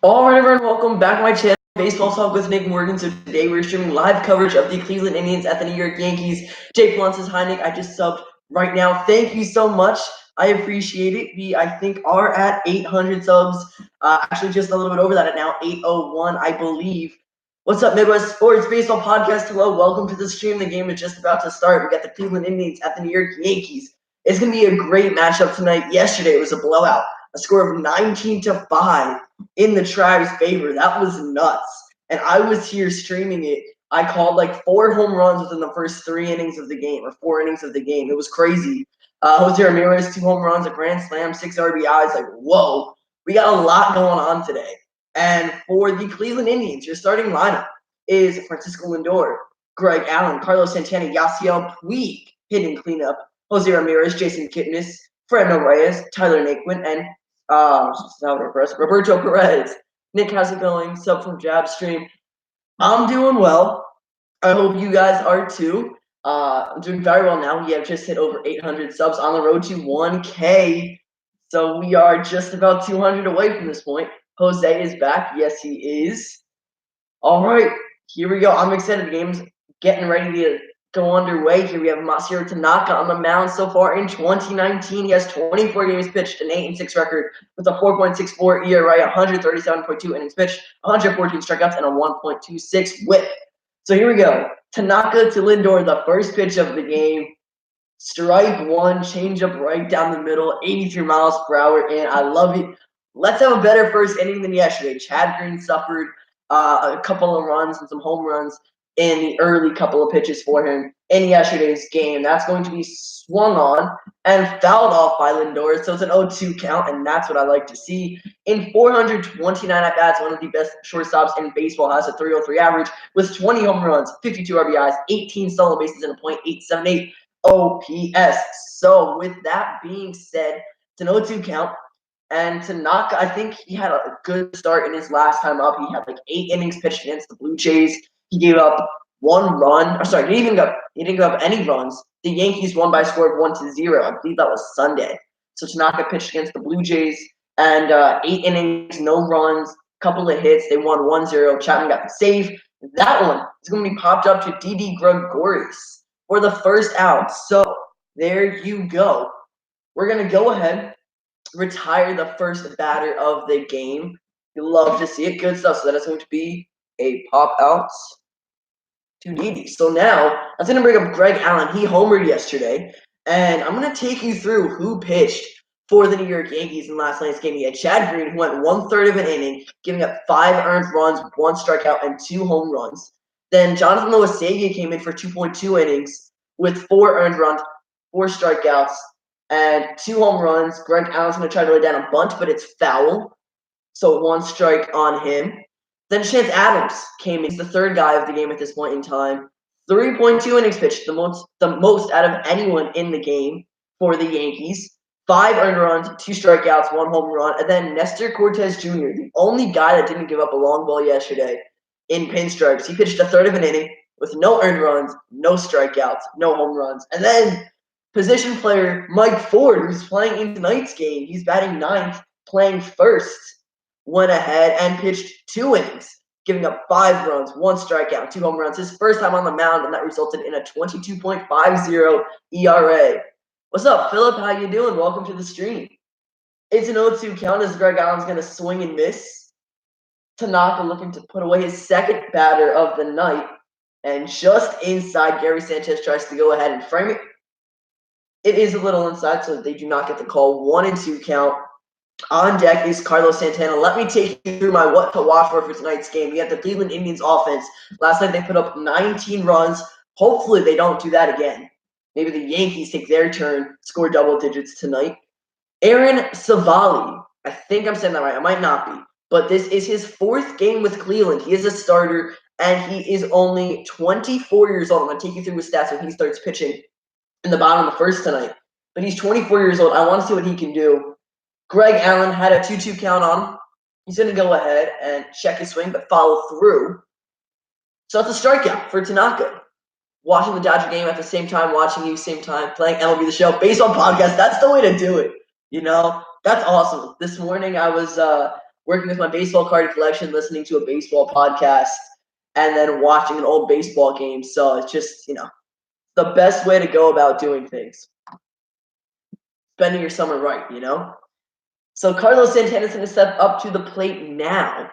All right, everyone, welcome back to my channel, Baseball Talk with Nick Morgan. So today we're streaming live coverage of the Cleveland Indians at the New York Yankees. Jake Blunt says, hi, Nick, I just subbed right now. Thank you so much. I appreciate it. We, I think, are at 800 subs. Actually, just a little bit over that at now, 801, I believe. What's up, Midwest Sports Baseball Podcast? Hello, welcome to the stream. The game is just about to start. We got the Cleveland Indians at the New York Yankees. It's going to be a great matchup tonight. Yesterday, it was a blowout, a score of 19-5 in the Tribe's favor. That was nuts. And I was here streaming it. I called like 4 home runs within the first 3 innings of the game, or 4 innings of the game. It was crazy. Jose Ramirez, 2 home runs, a grand slam, 6 RBIs. Like, whoa, we got a lot going on today. And for the Cleveland Indians, your starting lineup is Francisco Lindor, Greg Allen, Carlos Santana, Yasiel Puig hitting cleanup, Jose Ramirez, Jason Kipnis, Fernando Reyes, Tyler Naquin, and Roberto Perez. Nick, how's it going? Sub from Jabstream. I'm doing well. I hope you guys are too. I'm doing very well now. We have just hit over 800 subs on the road to 1K. So we are just about 200 away from this point. Jose is back. Yes, he is. All right, here we go. I'm excited. The game's getting ready to go underway. Here we have Masahiro Tanaka on the mound so far in 2019. He has 24 games pitched, an 8-6 record with a 4.64 ERA, 137.2 innings pitched, 114 strikeouts, and a 1.26 WHIP. So here we go. Tanaka to Lindor, the first pitch of the game. Strike one, changeup right down the middle, 83 miles per hour, and I love it. Let's have a better first inning than yesterday. Chad Green suffered a couple of runs and some home runs in the early couple of pitches for him in yesterday's game. That's going to be swung on and fouled off by Lindor, so it's an 0-2 count, and that's what I like to see. In 429 at-bats, one of the best shortstops in baseball, has a 303 average with 20 home runs, 52 RBIs, 18 stolen bases, and a .878 OPS. So with that being said, it's an 0-2 count. And Tanaka, I think he had a good start in his last time up. He had like 8 innings pitched against the Blue Jays. He gave up 1 run. Or sorry, he didn't give up any runs. The Yankees won by a score of 1-0. I believe that was Sunday. So Tanaka pitched against the Blue Jays and 8 innings, no runs, couple of hits. They won 1-0. Chapman got the save. That one is going to be popped up to Didi Gregorius for the first out. So there you go. We're going to go ahead, retire the first batter of the game. You love to see it. Good stuff. So that is going to be a pop out to Didi. So now I'm going to bring up Greg Allen. He homered yesterday. And I'm going to take you through who pitched for the New York Yankees in last night's game. He had Chad Green, who went 1/3 of an inning, giving up 5 earned runs, 1 strikeout, and 2 home runs. Then Jonathan Loaisiga came in for 2.2 innings with 4 earned runs, 4 strikeouts, and 2 home runs. Greg Allen's going to try to lay down a bunt, but it's foul. So 1 strike on him. Then Chance Adams came in. He's the 3rd guy of the game at this point in time. 3.2 innings pitched, the most out of anyone in the game for the Yankees. 5 earned runs, 2 strikeouts, 1 home run. And then Nestor Cortez Jr., the only guy that didn't give up a long ball yesterday in pinstripes. He pitched a 1/3 of an inning with no earned runs, no strikeouts, no home runs. And then position player Mike Ford, who's playing in tonight's game, he's batting 9th, playing first, went ahead and pitched 2 innings, giving up 5 runs, 1 strikeout, 2 home runs. His first time on the mound, and that resulted in a 22.50 ERA. What's up, Philip? How you doing? Welcome to the stream. It's an 0-2 count as Greg Allen's going to swing and miss. Tanaka looking to put away his 2nd batter of the night. And just inside, Gary Sanchez tries to go ahead and frame it. It is a little inside, so they do not get the call. 1-2 count. On deck is Carlos Santana. Let me take you through my what to watch for tonight's game. We have the Cleveland Indians offense. Last night they put up 19 runs. Hopefully they don't do that again. Maybe the Yankees take their turn, score double digits tonight. Aaron Savali. I think I'm saying that right. I might not be. But this is his 4th game with Cleveland. He is a starter, and he is only 24 years old. I'm going to take you through his stats when he starts pitching in the bottom of the 1st tonight. But he's 24 years old. I want to see what he can do. Greg Allen had a 2-2 count on him. He's going to go ahead and check his swing, but follow through. So that's a strikeout for Tanaka. Watching the Dodger game at the same time, watching you same time, playing MLB The Show, baseball podcast. That's the way to do it. You know, that's awesome. This morning I was working with my baseball card collection, listening to a baseball podcast, and then watching an old baseball game. So it's just, the best way to go about doing things. Spending your summer right. So Carlos Santana's going to step up to the plate now,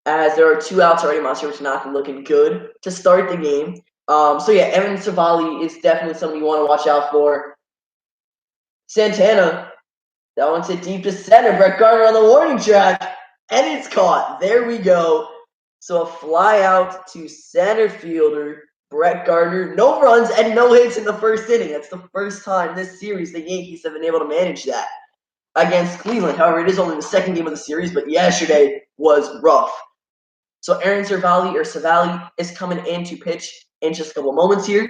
as there are 2 outs already. Monsieur, which is not looking good to start the game. Aaron Savali is definitely someone you want to watch out for. Santana, that one's hit deep to center. Brett Gardner on the warning track, and it's caught. There we go. So a fly out to center fielder Brett Gardner. No runs and no hits in the first inning. That's the first time this series the Yankees have been able to manage that against Cleveland. However, it is only the second game of the series, but yesterday was rough. So Aaron Savali is coming in to pitch in just a couple moments here.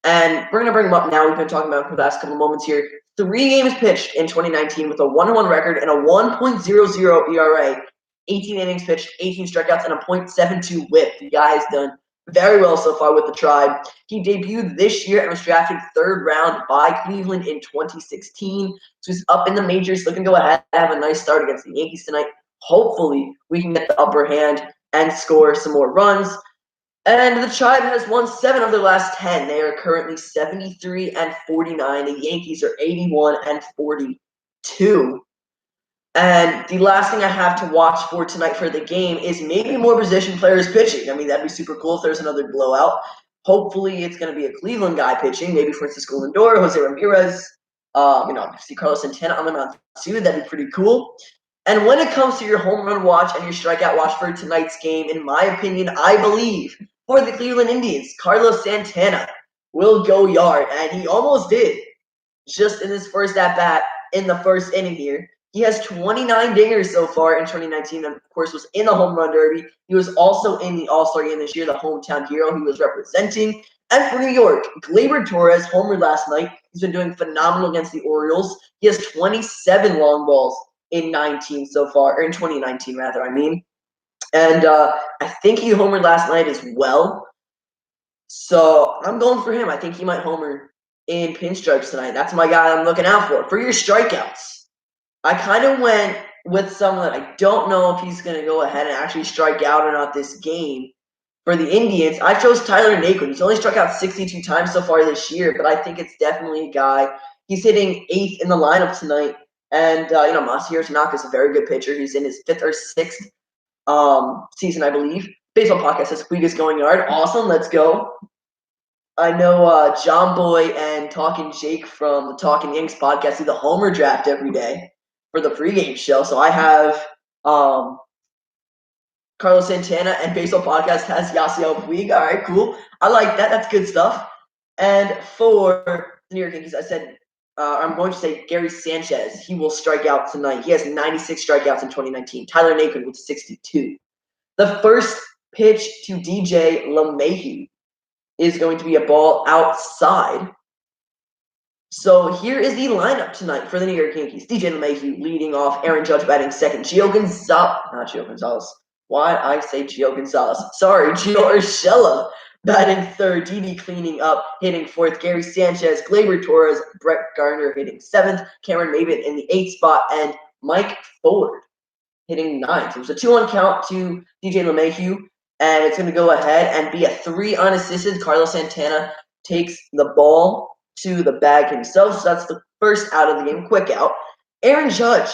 And we're going to bring him up now. We've been talking about him for the last couple of moments here. 3 games pitched in 2019 with a 1-1 record and a 1.00 ERA. 18 innings pitched, 18 strikeouts, and a .72 whip. The guy has done very well so far with the Tribe. He debuted this year and was drafted 3rd round by Cleveland in 2016. So he's up in the majors, looking to go ahead and have a nice start against the Yankees tonight. Hopefully, we can get the upper hand and score some more runs. And the Tribe has won 7 of their last 10. They are currently 73-49. The Yankees are 81-42. And the last thing I have to watch for tonight for the game is maybe more position players pitching. I mean, that'd be super cool if there's another blowout. Hopefully, it's going to be a Cleveland guy pitching, maybe Francisco Lindor, Jose Ramirez, see Carlos Santana on the mound too. That'd be pretty cool. And when it comes to your home run watch and your strikeout watch for tonight's game, in my opinion, I believe for the Cleveland Indians, Carlos Santana will go yard. And he almost did just in his first at-bat in the first inning here. He has 29 dingers so far in 2019, and of course was in the Home Run Derby. He was also in the All-Star game this year, the hometown hero he was representing. And for New York, Gleyber Torres homered last night. He's been doing phenomenal against the Orioles. He has 27 long balls in 19 so far, or in 2019 rather, I mean. And I think he homered last night as well. So I'm going for him. I think he might homer in pinstripes tonight. That's my guy I'm looking out for. For your strikeouts, I kind of went with someone that I don't know if he's going to go ahead and actually strike out or not this game. For the Indians, I chose Tyler Naquin. He's only struck out 62 times so far this year, but I think it's definitely a guy. He's hitting 8th in the lineup tonight. And, Masahiro Tanaka is a very good pitcher. He's in his 5th or 6th season, I believe. Baseball Podcast says Puig is going yard. Awesome, let's go. I know John Boy and Talking Jake from the Talking Yanks podcast do the Homer draft every day for the pregame show. So I have Carlos Santana, and Baseball Podcast has Yasiel Puig. All right, cool. I like that. That's good stuff. And for the New York Yankees, I said I'm going to say Gary Sanchez. He will strike out tonight. He has 96 strikeouts in 2019. Tyler Naquin with 62. The first pitch to DJ LeMahieu is going to be a ball outside. So here is the lineup tonight for the New York Yankees. DJ LeMahieu leading off. Aaron Judge batting second. Gio Gonzalez. Why I say Gio Gonzalez? Sorry, Gio Urshela batting third. Didi cleaning up, hitting fourth. Gary Sanchez, Gleyber Torres, Brett Gardner hitting 7th. Cameron Maybin in the 8th spot, and Mike Ford hitting 9th. So it was a 2-1 count to DJ LeMahieu, and it's going to go ahead and be a 3 unassisted. Carlos Santana takes the ball to the bag himself, so that's the first out of the game. Quick out. Aaron Judge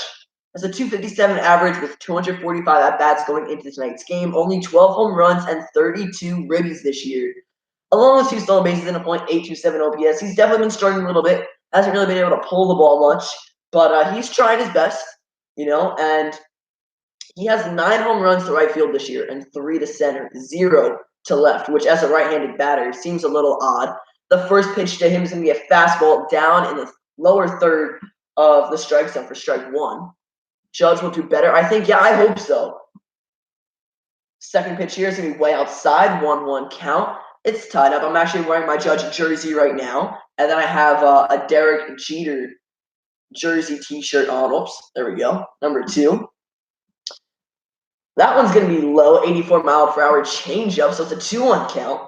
has a .257 average with 245 at-bats going into tonight's game. Only 12 home runs and 32 ribbies this year, along with 2 stolen bases and a .827 OPS. He's definitely been struggling a little bit. Hasn't really been able to pull the ball much, but he's trying his best, and he has 9 home runs to right field this year and 3 to center, 0 to left, which as a right-handed batter seems a little odd. The first pitch to him is going to be a fastball down in the lower third of the strike zone for strike 1. Judge will do better. I think, I hope so. Second pitch here is going to be way outside, 1-1 count. It's tied up. I'm actually wearing my Judge jersey right now. And then I have a Derek Jeter jersey t-shirt on. Oops, there we go. Number 2. That one's going to be low, 84-mile-per-hour changeup, so it's a 2-1 count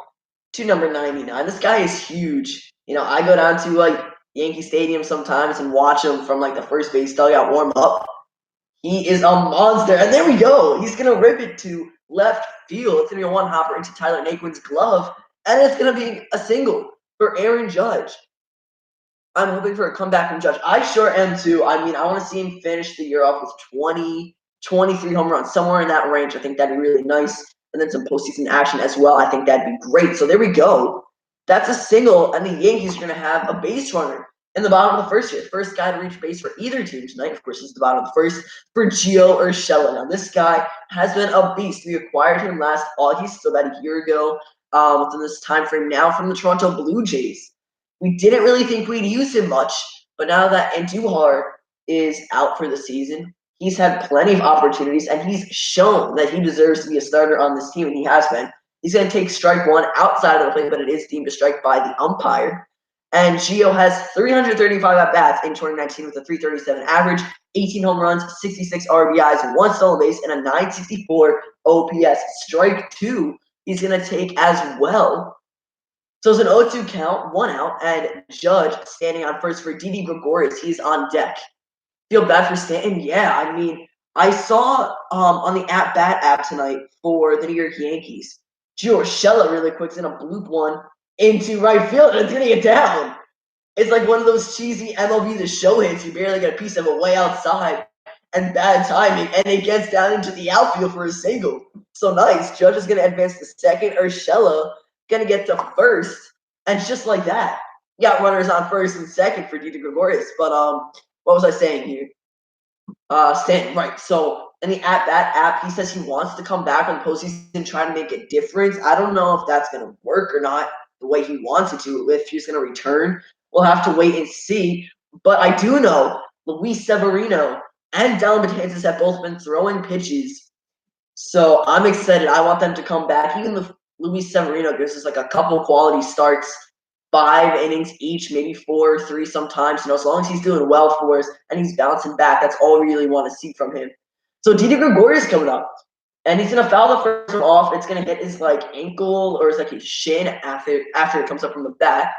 to number 99. This guy is huge. I go down to Yankee Stadium sometimes and watch him from the first base dugout warm up. He is a monster. And there we go. He's going to rip it to left field. It's going to be a one-hopper into Tyler Naquin's glove. And it's going to be a single for Aaron Judge. I'm hoping for a comeback from Judge. I sure am too. I mean, I want to see him finish the year off with 20, 23 home runs, somewhere in that range. I think that'd be really nice. And then some postseason action as well. I think that'd be great. So there we go. That's a single, and the Yankees are going to have a base runner in the bottom of the first here. First guy to reach base for either team tonight, of course, is the bottom of the first for Gio Urshela. Now, this guy has been a beast. We acquired him last August, so about a year ago, within this time frame now from the Toronto Blue Jays. We didn't really think we'd use him much, but now that Andujar is out for the season, he's had plenty of opportunities, and he's shown that he deserves to be a starter on this team, and he has been. He's going to take strike one outside of the plate, but it is deemed a strike by the umpire. And Gio has 335 at-bats in 2019 with a 337 average, 18 home runs, 66 RBIs, 1 stolen base, and a 964 OPS. Strike two he's going to take as well. So it's an 0-2 count, 1 out, and Judge standing on first for Didi Gregorius. He's on deck. Feel bad for Stanton? Yeah, I mean, I saw on the at-bat app tonight for the New York Yankees, Gio Urshela really quick's in a bloop one into right field, and it's going to get down. It's like one of those cheesy MLB The Show hits. You barely get a piece of it way outside and bad timing, and it gets down into the outfield for a single. So nice. Judge is going to advance to second. Urshela going to get to first, and just like that, you got runners on first and second for Didi Gregorius. But what was I saying here? Stanton, right. So in the at-bat app, he says he wants to come back on postseason and try to make a difference. I don't know if that's going to work or not the way he wants it to, if he's going to return. We'll have to wait and see. But I do know Luis Severino and Dellin Betances have both been throwing pitches. So I'm excited. I want them to come back. Even the Luis Severino gives us like a couple quality starts, 5 innings each, maybe 4 or 3 sometimes. You know, as long as he's doing well for us and he's bouncing back, that's all we really want to see from him. So Didi Gregorius coming up, and he's gonna foul the first one off. It's gonna hit his like ankle or his like his shin after it comes up from the bat.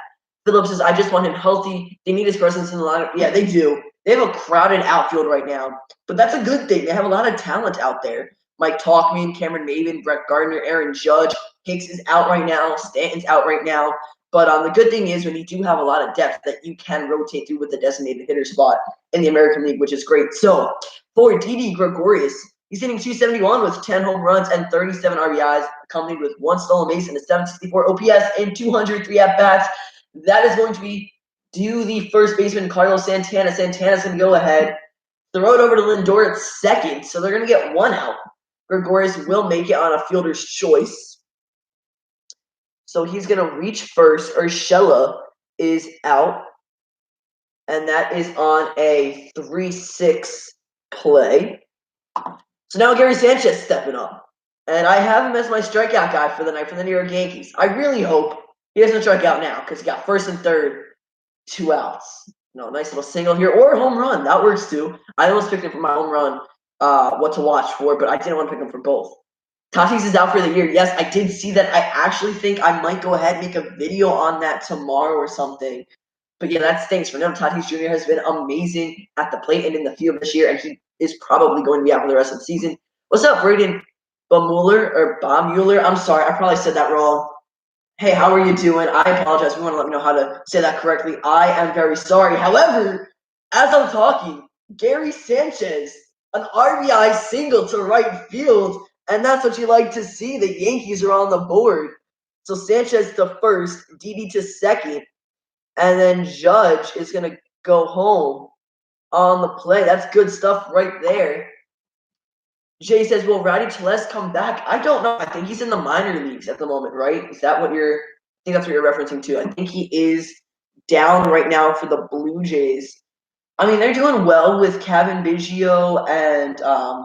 Phillips says, "I just want him healthy. They need his presence in the lineup." Yeah, they do. They have a crowded outfield right now, but that's a good thing. They have a lot of talent out there. Mike Talkman, Cameron Maven, Brett Gardner, Aaron Judge. Hicks is out right now. Stanton's out right now. But the good thing is when you do have a lot of depth that you can rotate through with the designated hitter spot in the American League, which is great. So for Didi Gregorius, he's hitting 271 with 10 home runs and 37 RBIs, accompanied with 1 stolen base and a 764 OPS and 203 at-bats. That is going to be due the first baseman, Carlos Santana. Santana's going to go ahead, throw it over to Lindor at second, so they're going to get 1 out. Gregorius will make it on a fielder's choice. So he's going to reach first. Urshela is out, and that is on a 3-6 play. So now Gary Sanchez stepping up. And I have him as my strikeout guy for the night for the New York Yankees. I really hope he doesn't strike out now because he got first and third, 2 outs. Nice little single here or a home run. That works too. I almost picked him for my home run, what to watch for, but I didn't want to pick him for both. Tatis is out for the year. Yes, I did see that. I actually think I might go ahead and make a video on that tomorrow or something. But yeah, that stinks for him. Tatis Jr. has been amazing at the plate and in the field this year, and he is probably going to be out for the rest of the season. What's up, Braden Baumuller? I'm sorry, I probably said that wrong. Hey, how are you doing? I apologize. If you want to let me know how to say that correctly, I am very sorry. However, as I'm talking, Gary Sanchez, an RBI single to right field, and that's what you like to see. The Yankees are on the board. So Sanchez to first, Didi to second, and then Judge is going to go home on the play. That's good stuff right there. Jay says, will Rowdy Tellez come back? I don't know. I think he's in the minor leagues at the moment, right? Is that what I think that's what you're referencing to. I think he is down right now for the Blue Jays. I mean, they're doing well with Kevin Biggio and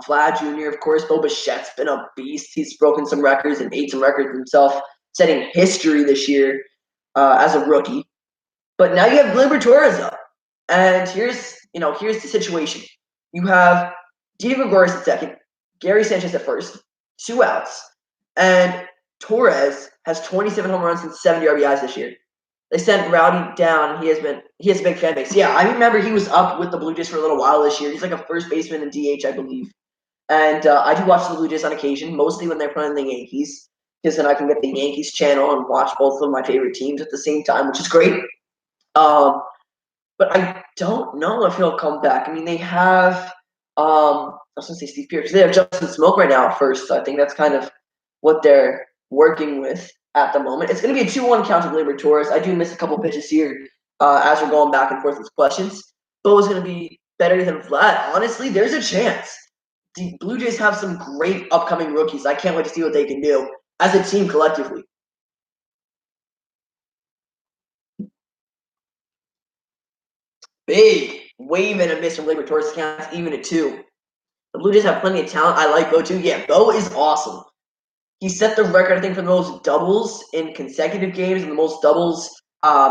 Vlad Jr. Of course, Bo Bichette's been a beast. He's broken some records and made some records himself, setting history this year as a rookie. But now you have Gleyber Torres up. And here's the situation. You have Didi Gregorius at second, Gary Sanchez at first, 2 outs. And Torres has 27 home runs and 70 RBIs this year. They sent Rowdy down. He has a big fan base. Yeah, I remember he was up with the Blue Jays for a little while this year. He's like a first baseman and DH, I believe. And I do watch the Blue Jays on occasion, mostly when they're playing the Yankees, because then I can get the Yankees channel and watch both of my favorite teams at the same time, which is great. But I don't know if he'll come back. I mean, they have I was gonna say Steve Pierce. They have Justin Smoke right now at first, so I think that's kind of what they're working with at the moment. It's gonna be a 2-1 count to Gleyber Torres. I do miss a couple pitches here as we're going back and forth with questions. Bo's gonna be better than Vlad. Honestly, there's a chance. The Blue Jays have some great upcoming rookies. I can't wait to see what they can do as a team collectively. Big wave and a miss from Gleyber Torres counts even at 2. The Blue Jays have plenty of talent. I like Bo too. Yeah, Bo is awesome. He set the record, I think, for the most doubles in consecutive games and the most doubles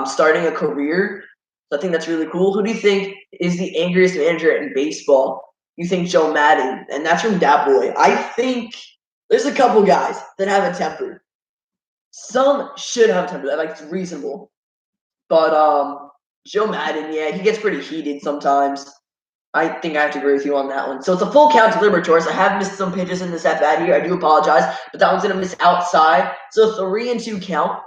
starting a career. So I think that's really cool. Who do you think is the angriest manager in baseball? You think Joe Madden? And that's from Dat Boy. I think there's a couple guys that have a temper. Some should have a temper. Like, it's reasonable. But Joe Madden, yeah, he gets pretty heated sometimes. I think I have to agree with you on that one. So it's a full count to Gleyber Torres. I have missed some pitches in this at bat here. I do apologize, but that one's going to miss outside. So 3-2 count.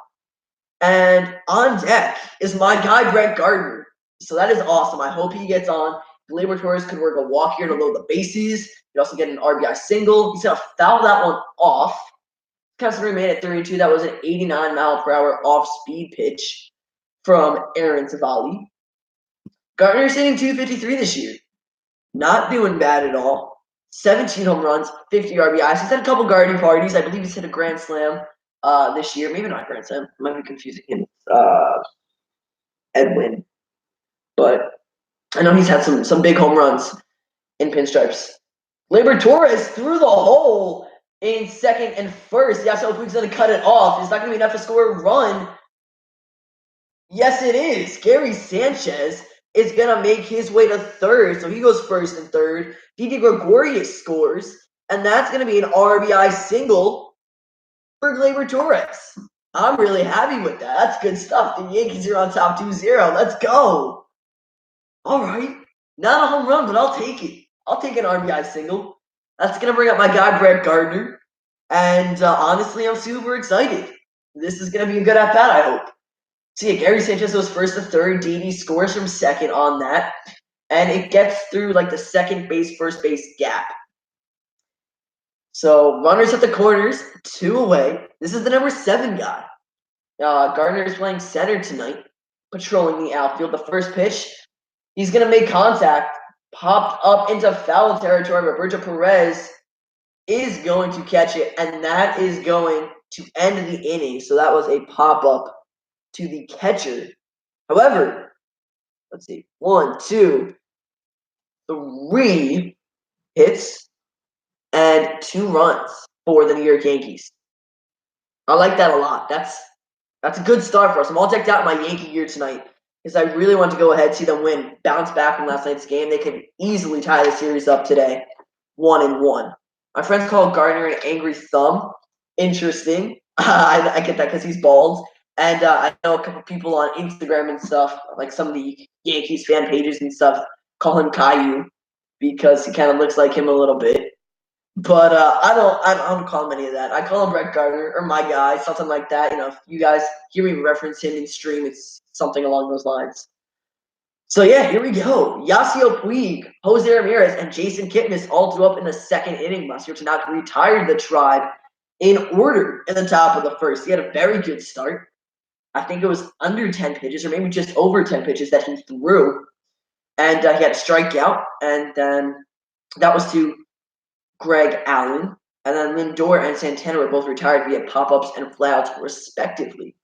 And on deck is my guy, Brett Gardner. So that is awesome. I hope he gets on. Gleyber Torres could work a walk here to load the bases. He'd also get an RBI single. He's going to foul that one off. Counts to remain at 3-2. That was an 89-mile-per-hour off-speed pitch from Aaron Savali. Gardner's hitting 253 this year. Not doing bad at all. 17 home runs, 50 RBIs. He's had a couple garden parties. I believe he's hit a grand slam this year. Maybe not grand slam. I might be confusing him with Edwin. But I know he's had some big home runs in pinstripes. Gleyber Torres through the hole in second and first. Yeah, so if he's going to cut it off, it's not going to be enough to score a run. Yes, it is. Gary Sanchez is going to make his way to third. So he goes first and third. Didi Gregorius scores. And that's going to be an RBI single for Gleyber Torres. I'm really happy with that. That's good stuff. The Yankees are on top 2-0. Let's go. All right. Not a home run, but I'll take it. I'll take an RBI single. That's going to bring up my guy, Brett Gardner. And honestly, I'm super excited. This is going to be a good at-bat, I hope. So yeah, Gary Sanchez goes first to third. Didi scores from second on that. And it gets through like the second base, first base gap. So runners at the corners, 2 away. This is the number 7 guy. Gardner is playing center tonight, patrolling the outfield. The first pitch, he's going to make contact. Popped up into foul territory. Roberto Perez is going to catch it, and that is going to end the inning. So that was a pop-up to the catcher. However, let's see, 1, 2, 3 hits and 2 runs for the New York Yankees. I like that a lot. That's a good start for us. I'm all decked out in my Yankee gear tonight because I really want to go ahead, see them win, bounce back from last night's game. They could easily tie the series up today, 1-1. My friends call Gardner an angry thumb. Interesting. I get that because he's bald. And I know a couple people on Instagram and stuff, like some of the Yankees fan pages and stuff, call him Caillou because he kind of looks like him a little bit. But I don't call him any of that. I call him Brett Gardner or my guy, something like that. You know, if you guys hear me reference him in stream, it's something along those lines. So yeah, here we go. Yasiel Puig, Jose Ramirez, and Jason Kipnis all drew up in the second inning. Masahiro Tanaka retired the Tribe in order in the top of the first. He had a very good start. I think it was under 10 pitches or maybe just over 10 pitches that he threw. And he had a strikeout. And then that was to Greg Allen. And then Lindor and Santana were both retired via pop-ups and flyouts, respectively.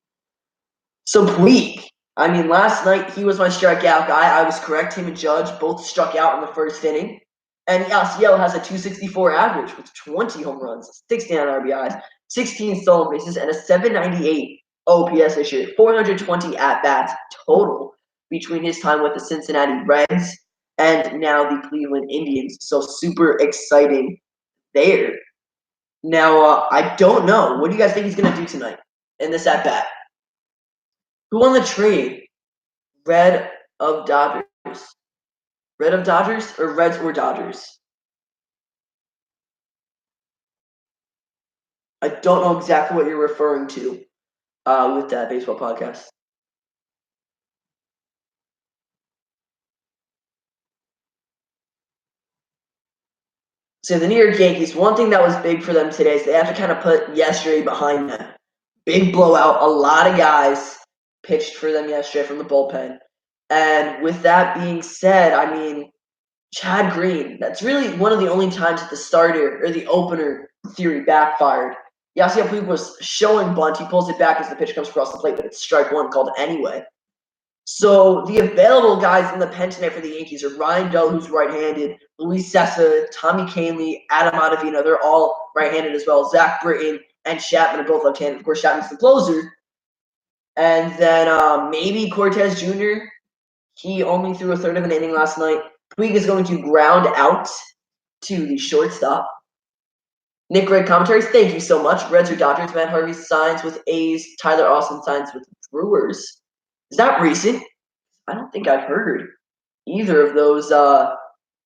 So Puig, I mean, last night he was my strikeout guy. I was correct. Him and Judge both struck out in the first inning. And Yasiel has a 264 average with 20 home runs, 69 RBIs, 16 stolen bases, and a 798 OPS this year, 420 at-bats total between his time with the Cincinnati Reds and now the Cleveland Indians. So super exciting there. Now, I don't know. What do you guys think he's going to do tonight in this at-bat? Who won the trade? Red of Dodgers. Red of Dodgers or Reds or Dodgers? I don't know exactly what you're referring to with that baseball podcast. So the New York Yankees, one thing that was big for them today is they have to kind of put yesterday behind them. Big blowout. A lot of guys pitched for them yesterday from the bullpen. And with that being said, I mean, Chad Green, that's really one of the only times that the starter or the opener theory backfired. Yasiel Puig was showing bunt. He pulls it back as the pitch comes across the plate, but it's strike one called anyway. So the available guys in the pen tonight for the Yankees are Ryan Doe, who's right-handed, Luis Sessa, Tommy Kahnle, Adam Ottavino. They're all right-handed as well. Zach Britton and Chapman are both left-handed. Of course, Chapman's the closer. And then maybe Cortez Jr. He only threw a third of an inning last night. Puig is going to ground out to the shortstop. Nick Gregg commentaries, thank you so much. Reds or Dodgers, Matt Harvey signs with A's, Tyler Austin signs with Brewers. Is that recent? I don't think I've heard either of those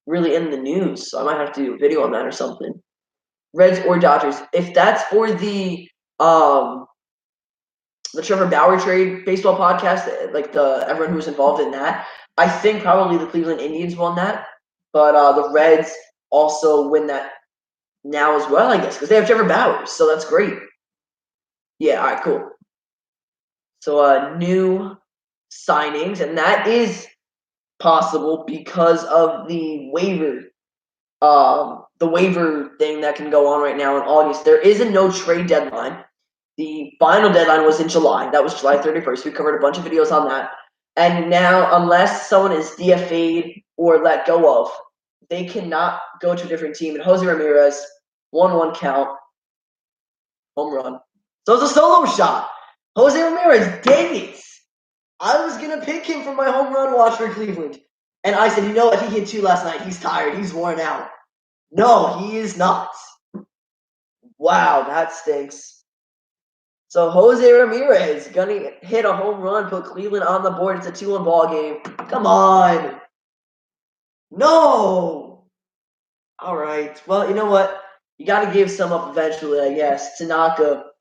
really in the news. So I might have to do a video on that or something. Reds or Dodgers. If that's for the Trevor Bauer trade baseball podcast, like everyone who was involved in that, I think probably the Cleveland Indians won that, but the Reds also win that now as well, I guess, because they have Trevor Bauer, so that's great. Yeah, all right, cool. So new signings, and that is possible because of the waiver thing that can go on right now in August. There is a no trade deadline. The final deadline was in July. That was July 31st. We covered a bunch of videos on that. And now, unless someone is DFA'd or let go of, they cannot go to a different team. And Jose Ramirez, 1-1 count, home run. So it's a solo shot. Jose Ramirez, dang it. I was going to pick him for my home run watch for Cleveland. And I said, you know what? He hit two last night. He's tired. He's worn out. No, he is not. Wow, that stinks. So Jose Ramirez gonna hit a home run, put Cleveland on the board. It's a 2-1 ball game. Come on. No. All right. Well, you know what? You got to give some up eventually, I guess. Tanaka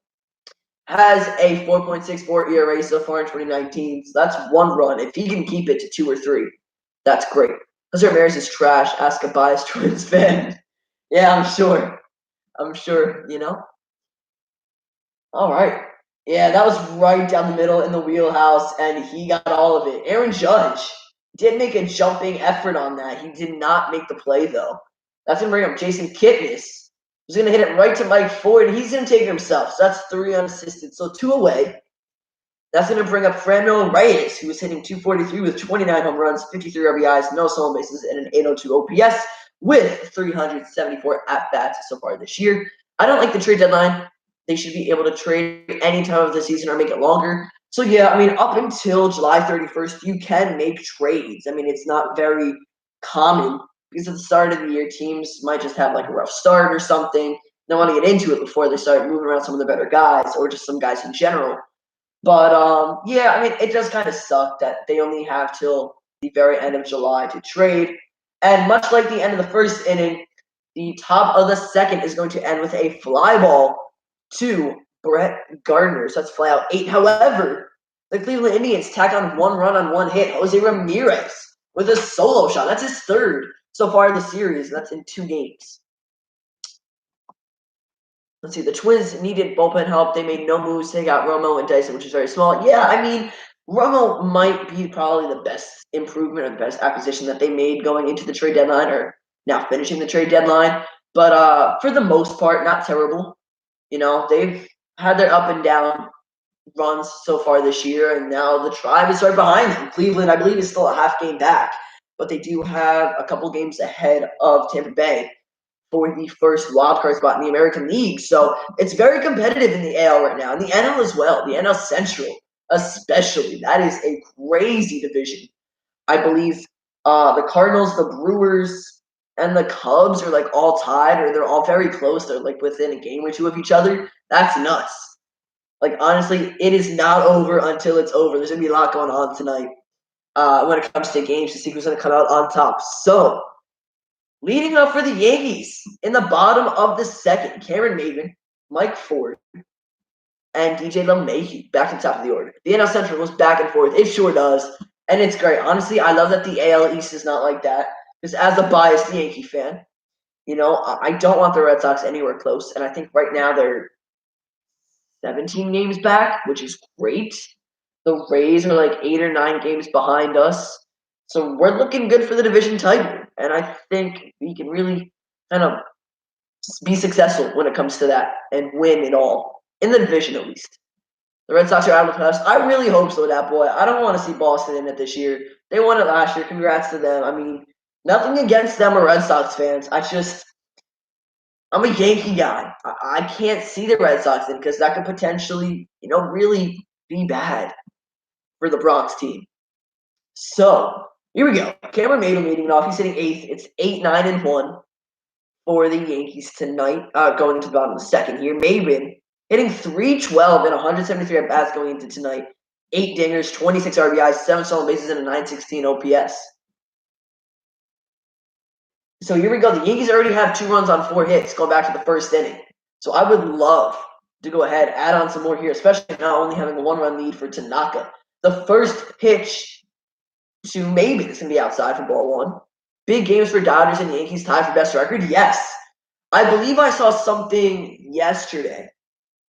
has a 4.64 ERA so far in 2019. So that's one run. If he can keep it to 2 or 3, that's great. Jose Ramirez is trash. Ask a biased Twins fan. Yeah, I'm sure. You know? All right. Yeah, that was right down the middle in the wheelhouse, and he got all of it. Aaron Judge did make a jumping effort on that. He did not make the play, though. That's going to bring up Jason Kipnis, who's going to hit it right to Mike Ford, and he's going to take it himself. So that's 3 unassisted. So 2 away. That's going to bring up Fernando Reyes, who was hitting 243 with 29 home runs, 53 RBIs, no stolen bases, and an 802 OPS with 374 at-bats so far this year. I don't like the trade deadline. They should be able to trade any time of the season or make it longer. So, yeah, I mean, up until July 31st, you can make trades. I mean, it's not very common because at the start of the year, teams might just have like a rough start or something. They want to get into it before they start moving around some of the better guys or just some guys in general. But, yeah, I mean, it does kind of suck that they only have till the very end of July to trade. And much like the end of the first inning, the top of the second is going to end with a fly ball to Brett Gardner. So that's fly out 8. However, the Cleveland Indians tack on 1 run on 1 hit. Jose Ramirez with a solo shot. That's his 3rd so far in the series. And that's in 2 games. Let's see. The Twins needed bullpen help. They made no moves. They got Romo and Dyson, which is very small. Yeah, I mean, Romo might be probably the best improvement or the best acquisition that they made going into the trade deadline or now finishing the trade deadline. But for the most part, not terrible. You know, they've had their up and down runs so far this year, and now the Tribe is right behind them. Cleveland, I believe, is still a half game back, but they do have a couple games ahead of Tampa Bay for the first wildcard spot in the American League. So it's very competitive in the AL right now, and the NL as well, the NL Central especially. That is a crazy division. I believe the Cardinals, the Brewers, and the Cubs are like all tied, or they're all very close. They're like within a game or 2 of each other. That's nuts. Like, honestly, it is not over until it's over. There's going to be a lot going on tonight when it comes to games to see who's going to come out on top. So, leading up for the Yankees in the bottom of the second, Cameron Maybin, Mike Ford, and DJ LeMahieu back to the top of the order. The NL Central goes back and forth. It sure does. And it's great. Honestly, I love that the AL East is not like that. Because as a biased Yankee fan, I don't want the Red Sox anywhere close. And I think right now they're 17 games back, which is great. The Rays are like 8 or 9 games behind us. So we're looking good for the division title. And I think we can really kind of be successful when it comes to that and win it all. In the division, at least. The Red Sox are out of the playoffs. I really hope so, that boy. I don't want to see Boston in it this year. They won it last year. Congrats to them. I mean, nothing against them or Red Sox fans. I'm a Yankee guy. I can't see the Red Sox in because that could potentially, really be bad for the Bronx team. So here we go. Cameron Maybin leading it off. He's hitting 8th. It's 8-9-1 for the Yankees tonight. Going into the bottom of the second here. Maybin hitting .312 and 173 at bats going into tonight. 8 dingers, 26 RBIs, 7 stolen bases, and a .916 OPS. So here we go. The Yankees already have 2 runs on 4 hits going back to the first inning. So I would love to go ahead, add on some more here, especially not only having a 1-run lead for Tanaka. The first pitch to Maybin is going to be outside for ball 1. Big games for Dodgers and Yankees tied for best record? Yes. I believe I saw something yesterday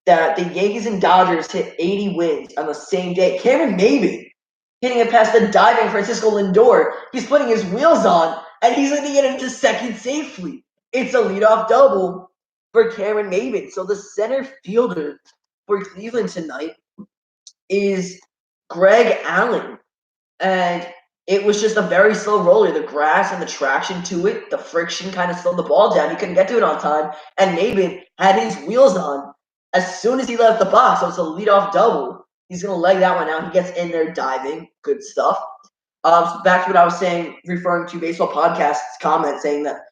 that the Yankees and Dodgers hit 80 wins on the same day. Cameron Maybin hitting it past the diving Francisco Lindor. He's putting his wheels on, and he's going to get into second safely. It's a leadoff double for Cameron Maybin. So the center fielder for Cleveland tonight is Greg Allen. And it was just a very slow roller. The grass and the traction to it, the friction kind of slowed the ball down. He couldn't get to it on time. And Maybin had his wheels on as soon as he left the box. So it's a leadoff double. He's going to leg that one out. He gets in there diving. Good stuff. Back to what I was saying, referring to Baseball Podcast's comment saying that,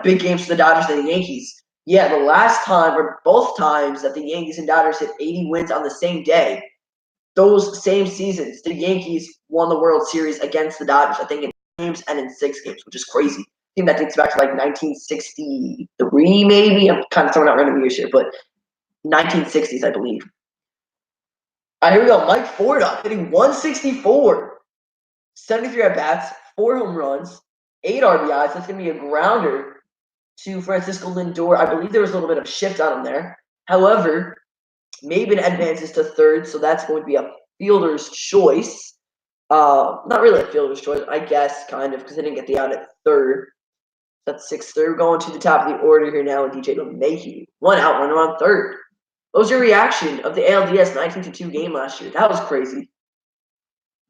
big games for the Dodgers and the Yankees. Yeah, the last time or both times that the Yankees and Dodgers hit 80 wins on the same day, those same seasons, the Yankees won the World Series against the Dodgers, I think in 8 games and in 6 games, which is crazy. I think that dates back to like 1963, maybe. I'm kind of throwing out random years here, but 1960s, I believe. All right, here we go. Mike Ford up, hitting 164, 73 at bats, 4 home runs, 8 RBIs. That's going to be a grounder to Francisco Lindor. I believe there was a little bit of shift on him there. However, Maybin advances to third, so that's going to be a fielder's choice. Not really a fielder's choice, I guess, kind of, because they didn't get the out at third. That's 6th. We're going to the top of the order here now with DJ LeMahieu. 1 out, runner on third. What was your reaction of the ALDS 19-2 game last year? That was crazy.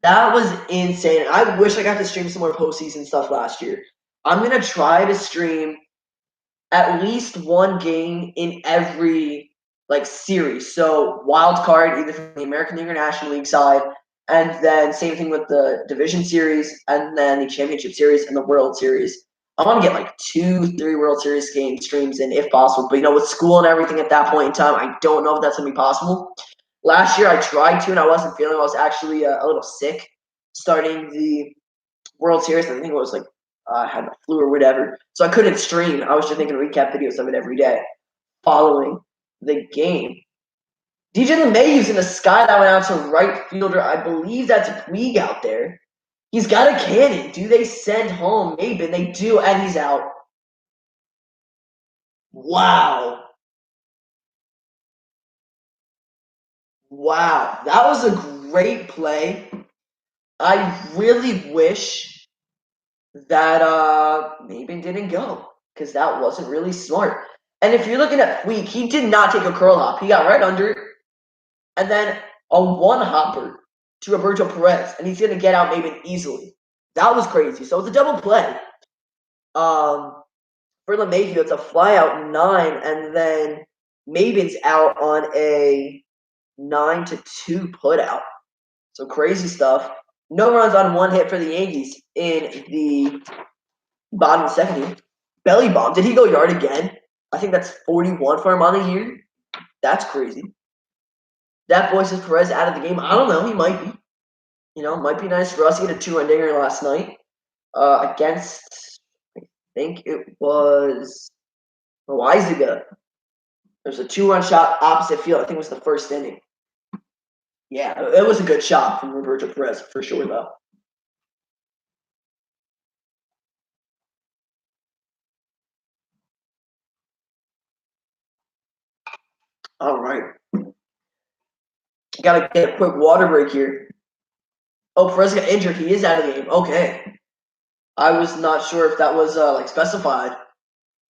That was insane. I wish I got to stream some more postseason stuff last year. I'm going to try to stream at least 1 game in every series. So wild card, either from the American League or National League side, and then same thing with the division series, and then the championship series and the World Series. I want to get 2-3 World Series game streams in if possible. But with school and everything at that point in time, I don't know if that's gonna be possible. Last year I tried to, and I wasn't feeling. I was actually a little sick starting the World Series. I think it was I had the flu or whatever, so I couldn't stream. I was just making recap videos of it every day following the game. DJ LeMahieu's going to sky that one out to right fielder. I believe that's Puig out there. He's got a cannon. Do they send home Maybin? They do, and he's out. Wow. Wow. That was a great play. I really wish that Maybin didn't go because that wasn't really smart. And if you're looking at Puig, he did not take a curl hop. He got right under it. And then a one-hopper to Roberto Perez, and he's going to get out Maybin easily. That was crazy. So it's a double play. For LeMahieu, it's a fly-out 9, and then Maybin's out on a 9-2 put-out. So crazy stuff. No runs on 1 hit for the Yankees in the bottom of the second inning. Belly bomb. Did he go yard again? I think that's 41 for him on the year. That's crazy. That boy says Perez out of the game. I don't know. He might be. Might be nice for us. He had a 2-run dinger last night against, I think it was Loizaga. There's a 2-run shot opposite field. I think it was the first inning. Yeah, it was a good shot from Roberto Perez for sure, though. All right. Got to get a quick water break here. Oh, Perez got injured. He is out of the game. Okay. I was not sure if that was specified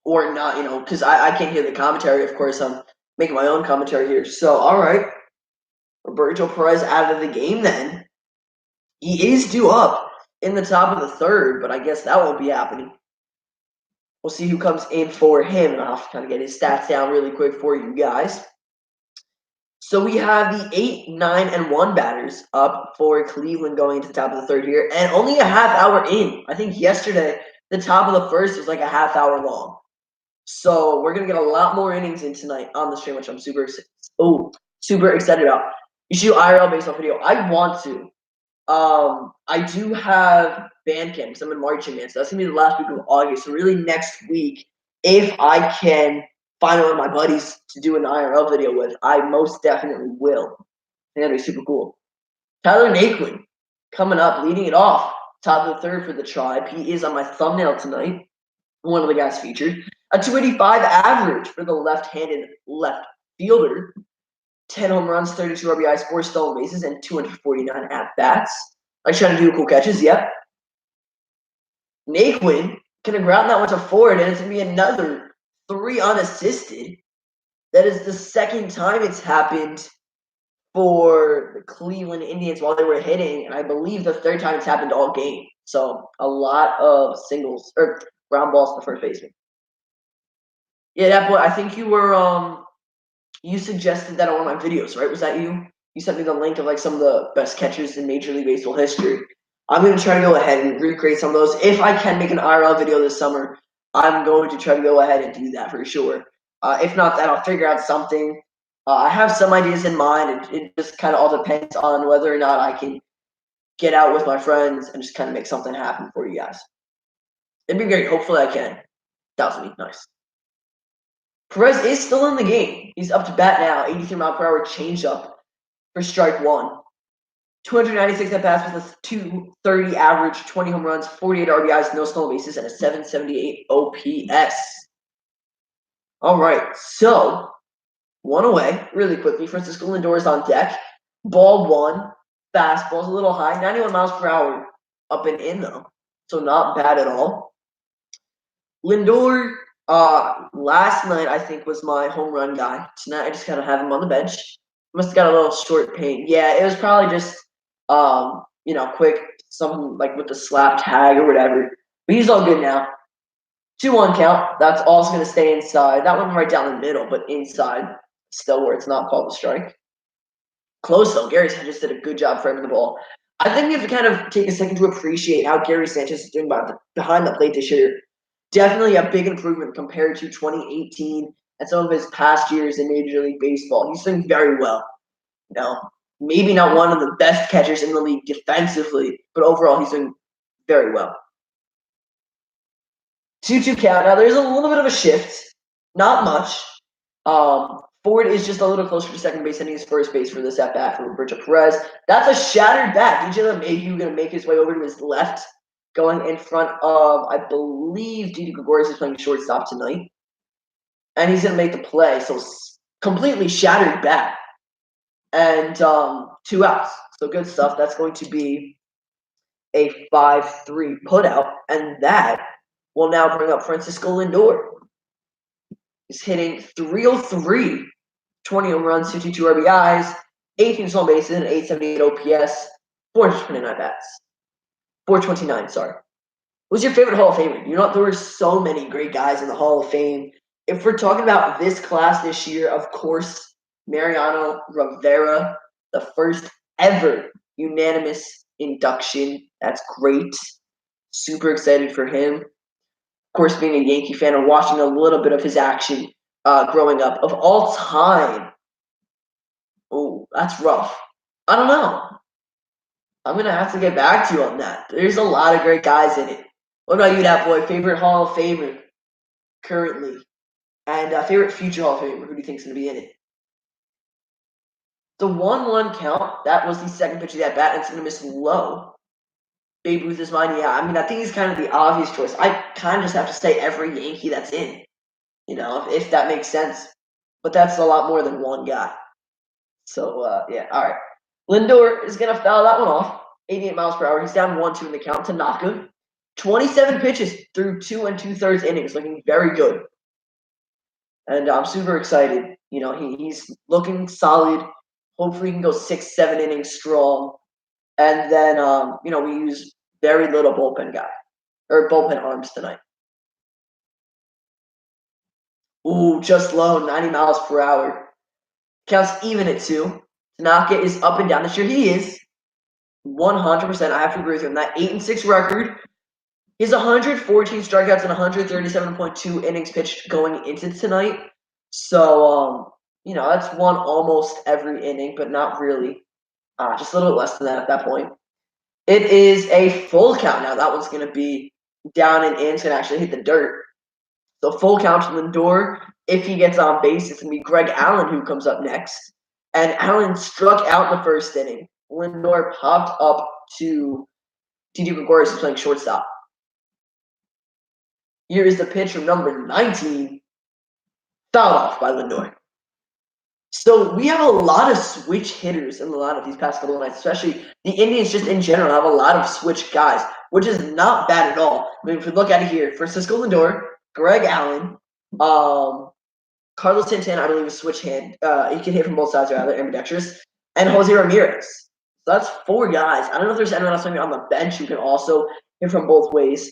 or not, because I can't hear the commentary. Of course, I'm making my own commentary here. So, all right. Roberto Perez out of the game then. He is due up in the top of the third, but I guess that won't be happening. We'll see who comes in for him, and I'll kind of get his stats down really quick for you guys. So we have the 8, 9, and 1 batters up for Cleveland going into the top of the third here, and only a half hour in. I think yesterday the top of the first was like a half hour long. So we're gonna get a lot more innings in tonight on the stream, which I'm super excited about. You should do IRL baseball video. I want to. I do have band camp because I'm in marching band, so that's gonna be the last week of August. So really next week, if I can find one of my buddies to do an IRL video with, I most definitely will. I think that'd be super cool. Tyler Naquin coming up, leading it off, top of the third for the Tribe. He is on my thumbnail tonight. One of the guys featured. A 285 average for the left-handed left fielder. 10 home runs, 32 RBIs, 4 stolen bases, and 249 at-bats. Like trying to do cool catches, yep. Naquin can have ground that one to forward, and it's going to be another 3 unassisted. That is the second time it's happened for the Cleveland Indians while they were hitting, and I believe the third time it's happened all game. So a lot of singles or ground balls to the first baseman. Yeah, that boy. I think you were you suggested that on one of my videos, right? Was that you? You sent me the link of like some of the best catchers in Major League Baseball history. I'm going to try to go ahead and recreate some of those. If I can make an IRL video this summer, I'm going to try to go ahead and do that for sure. If not that, I'll figure out something. I have some ideas in mind. It just kind of all depends on whether or not I can get out with my friends and just kind of make something happen for you guys. It'd be great. Hopefully I can. That would be nice. Perez is still in the game. He's up to bat now. 83-mile-per-hour changeup for strike one. 296 at bats with a 230 average, 20 home runs, 48 RBIs, no stolen bases, and a 778 OPS. All right, so one away really quickly. Francisco Lindor is on deck. Ball one. Fastball's a little high. 91 miles per hour up and in, though. So not bad at all. Lindor, last night, I think, was my home run guy. Tonight, I just kind of have him on the bench. Must have got a little short paint. Yeah, it was probably just, quick, something like with the slap tag or whatever. But he's all good now. 2-1 count. That's also going to stay inside. That one right down the middle, but inside. Still where it's not called a strike. Close, though. Gary Sanchez did a good job framing the ball. I think we have to kind of take a second to appreciate how Gary Sanchez is doing behind the plate this year. Definitely a big improvement compared to 2018 and some of his past years in Major League Baseball. He's doing very well. Maybe not one of the best catchers in the league defensively, but overall he's doing very well. 2-2 count. Now there's a little bit of a shift. Not much. Ford is just a little closer to second base than he's first base for this at bat for Roberto Perez. That's a shattered bat. DJ maybe going to make his way over to his left, going in front of, I believe, Didi Gregorius is playing shortstop tonight. And he's going to make the play. So completely shattered bat. And 2 outs. So good stuff. That's going to be a 5-3 putout. And that will now bring up Francisco Lindor. He's hitting 303, 20 home runs, 52 RBIs, 18 stolen bases, and 878 OPS, 429 bats. 429, sorry. Who's your favorite Hall of Famer? There were so many great guys in the Hall of Fame. If we're talking about this class this year, of course, Mariano Rivera, the first ever unanimous induction. That's great. Super excited for him. Of course, being a Yankee fan and watching a little bit of his action growing up. Of all time, that's rough. I don't know. I'm gonna have to get back to you on that. There's a lot of great guys in it. What about you, that boy? Favorite Hall of Famer currently, and favorite future Hall of Famer? Who do you think's gonna be in it? The 1-1 count. That was the second pitch of that bat, and it's gonna miss low. Babe Ruth is mine. Yeah, I mean, I think he's kind of the obvious choice. I kind of just have to say every Yankee that's in. If that makes sense. But that's a lot more than one guy. So yeah, all right. Lindor is gonna foul that one off. 88 miles per hour. He's down 1-2 in the count to Naka. 27 pitches through 2 2/3 innings, looking very good. And I'm super excited. He's looking solid. Hopefully, he can go 6 7 innings strong. And then we use very little bullpen arms tonight. Ooh, just low, 90 miles per hour. Counts even at 2. Tanaka is up and down this year. He is 100%. I have to agree with him. That 8-6 record. He has 114 strikeouts and 137.2 innings pitched going into tonight. So, that's one almost every inning, but not really. Just a little bit less than that at that point. It is a full count now. That one's going to be down and in. It's going to actually hit the dirt. So full count to Lindor. If he gets on base, it's going to be Greg Allen who comes up next. And Allen struck out in the first inning. Lindor popped up to Didi Gregorius, who's playing shortstop. Here is the pitch from number 19. Fouled off by Lindor. So we have a lot of switch hitters in a lot of these past couple of nights, especially the Indians just in general have a lot of switch guys, which is not bad at all. I mean, if we look at it here, Francisco Lindor, Greg Allen, Carlos Santana, I believe, is switch hand. He can hit from both sides, rather, ambidextrous, and Jose Ramirez. So that's 4 guys. I don't know if there's anyone else maybe on the bench who can also hit from both ways,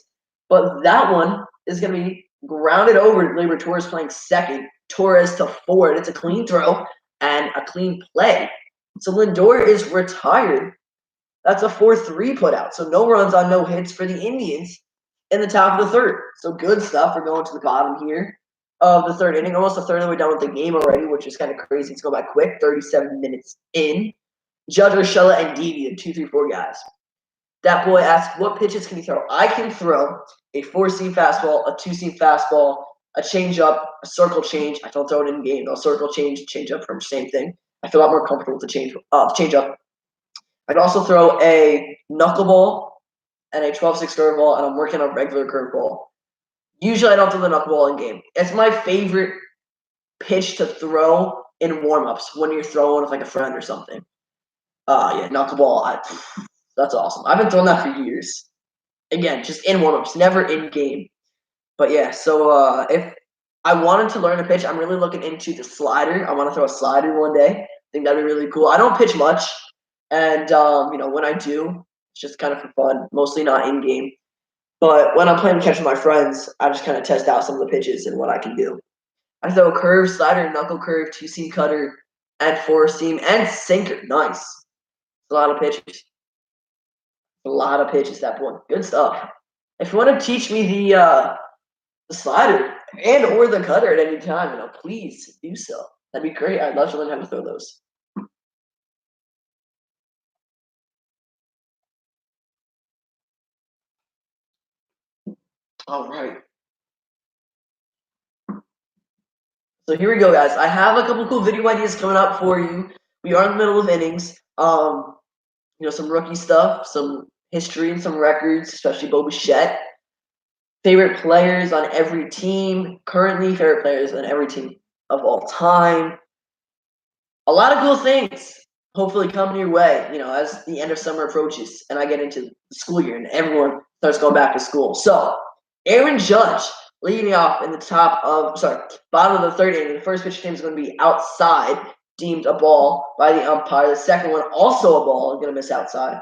but that one is going to be grounded over to Gleyber Torres playing second. Torres to Ford. It's a clean throw and a clean play. So Lindor is retired. That's a 4-3 put out. So no runs on no hits for the Indians in the top of the third. So good stuff. We're going to the bottom here of the third inning. Almost a third of the way done with the game already, which is kind of crazy. It's going by quick. 37 minutes in. Judge, Urshela, and Didi, the 2, 3, 4 guys. That boy asked, what pitches can he throw? I can throw a 4-seam fastball, a 2-seam fastball, a changeup, a circle change. I don't throw it in game. I'll circle change, changeup from same thing. I feel a lot more comfortable with the changeup. I can also throw a knuckleball and a 12-6 curveball, and I'm working on a regular curveball. Usually I don't throw the knuckleball in game. It's my favorite pitch to throw in warm-ups when you're throwing with like a friend or something. Yeah, knuckleball. That's awesome. I've been throwing that for years. Again, just in warm-ups, never in game. But yeah, so if I wanted to learn a pitch, I'm really looking into the slider. I want to throw a slider one day. I think that'd be really cool. I don't pitch much, and when I do, it's just kind of for fun, mostly not in game. But when I'm playing catch with my friends, I just kind of test out some of the pitches and what I can do. I throw a curve, slider, knuckle curve, 2-seam cutter, and 4-seam, and sinker. Nice. A lot of pitches. A lot of pitches, that point. Good stuff. If you want to teach me the slider and or the cutter at any time, please do so. That'd be great. I'd love to learn how to throw those. All right. So here we go, guys. I have a couple cool video ideas coming up for you. We are in the middle of innings. Some rookie stuff, some history and some records, especially Bo Bichette. Favorite players on every team, currently favorite players on every team of all time. A lot of cool things hopefully coming your way, as the end of summer approaches and I get into the school year and everyone starts going back to school. So Aaron Judge leading off in the bottom of the third inning. The first pitch team is going to be outside, deemed a ball by the umpire. The second one, also a ball, going to miss outside.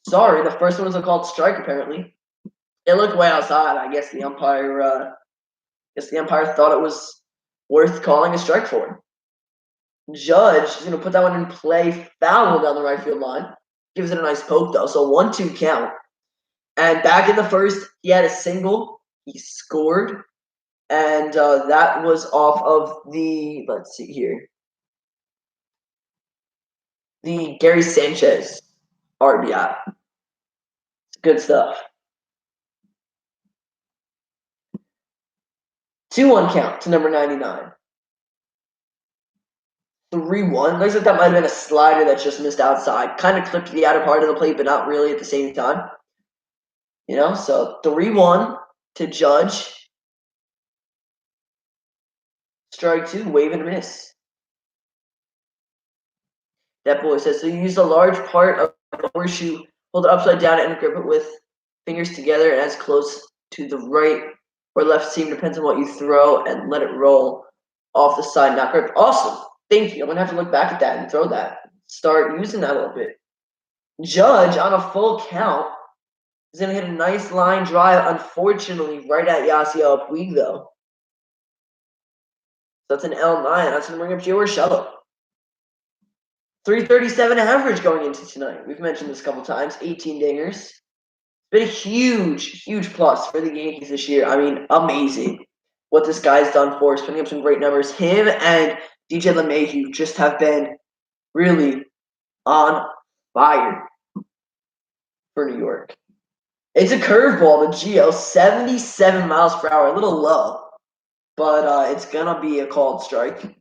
Sorry, the first one was a called strike apparently. It looked way outside. I guess the umpire thought it was worth calling a strike for him. Judge is going to put that one in play, foul down the right field line. Gives it a nice poke, though. So 1-2 count. And back in the first, he had a single. He scored. And that was off of let's see here. the Gary Sanchez RBI. Good stuff. 2-1 count to number 99. 3-1. Looks like that might have been a slider that just missed outside. Kind of clipped the outer part of the plate, but not really at the same time. So 3-1 to Judge. Strike 2, wave and miss. That boy says, so you use a large part of the horseshoe, hold it upside down and grip it with fingers together and as close to the right or left seam, depends on what you throw, and let it roll off the side, not grip. Awesome. Thank you. I'm going to have to look back at that and throw that. Start using that a little bit. Judge on a full count is going to hit a nice line drive, unfortunately, right at Yasiel Puig, though. So that's an L9. That's going to bring up Gio Urshela. 337 average going into tonight. We've mentioned this a couple times. 18 dingers. It's been a huge, huge plus for the Yankees this year. I mean, amazing what this guy's done for us, putting up some great numbers. Him and DJ LeMahieu just have been really on fire for New York. It's a curveball to Gio, 77 miles per hour, a little low, but it's going to be a called strike.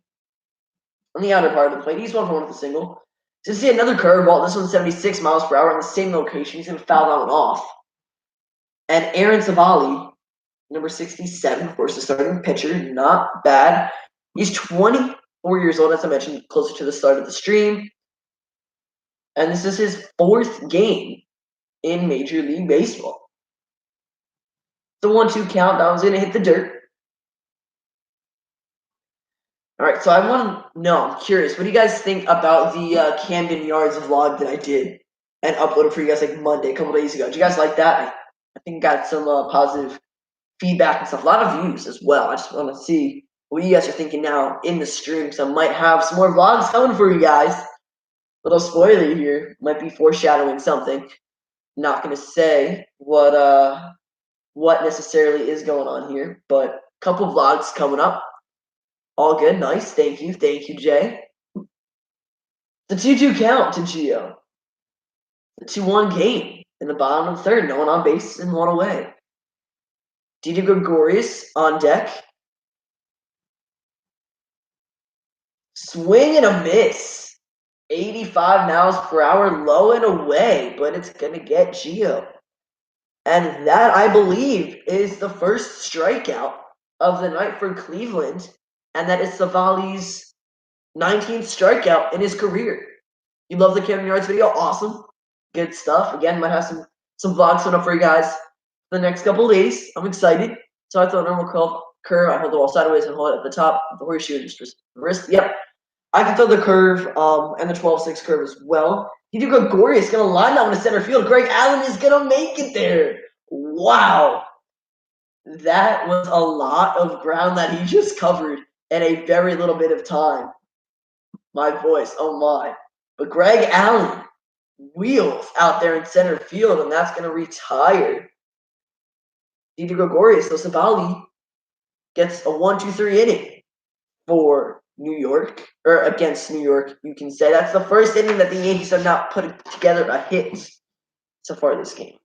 On the outer part of the plate, he's 1-for-1 with a single. To see another curveball, this one's 76 miles per hour in the same location. He's going to foul that one off. And Aaron Savali, number 67, of course, the starting pitcher, not bad. He's 24 years old, as I mentioned, closer to the start of the stream. And this is his 4th game in Major League Baseball. The 1-2 count, that one's going to hit the dirt. All right, so I want to know, I'm curious, what do you guys think about the Camden Yards vlog that I did and uploaded for you guys like Monday, a couple days ago? Did you guys like that? I think got some positive feedback and stuff, a lot of views as well. I just want to see what you guys are thinking now in the stream, so I might have some more vlogs coming for you guys. Little spoiler here, might be foreshadowing something. Not going to say what necessarily is going on here, but a couple vlogs coming up. All good, nice, thank you, Jay. The 2-2 count to Gio. The 2-1 game in the bottom of the third, no one on base and one away. Didi Gregorius on deck. Swing and a miss. 85 miles per hour, low and away, but it's going to get Gio. And that, I believe, is the first strikeout of the night for Cleveland. And that is Savali's 19th strikeout in his career. You love the Camden Yards video? Awesome. Good stuff. Again, might have some vlogs coming up for you guys for the next couple of days. I'm excited. So I throw a normal curve. I hold the ball sideways and hold it at the top of the horseshoe and just wrist. Yep. I can throw the curve and the 12-6 curve as well. Didi Gregorius is going to line that one to center field. Greg Allen is going to make it there. Wow. That was a lot of ground that he just covered in a very little bit of time. My voice, oh my. But Greg Allen wheels out there in center field, and that's going to retire Didi Gregorius. So Savali gets a 1-2-3 inning for New York, or against New York, you can say. That's the first inning that the Yankees have not put together a hit so far this game.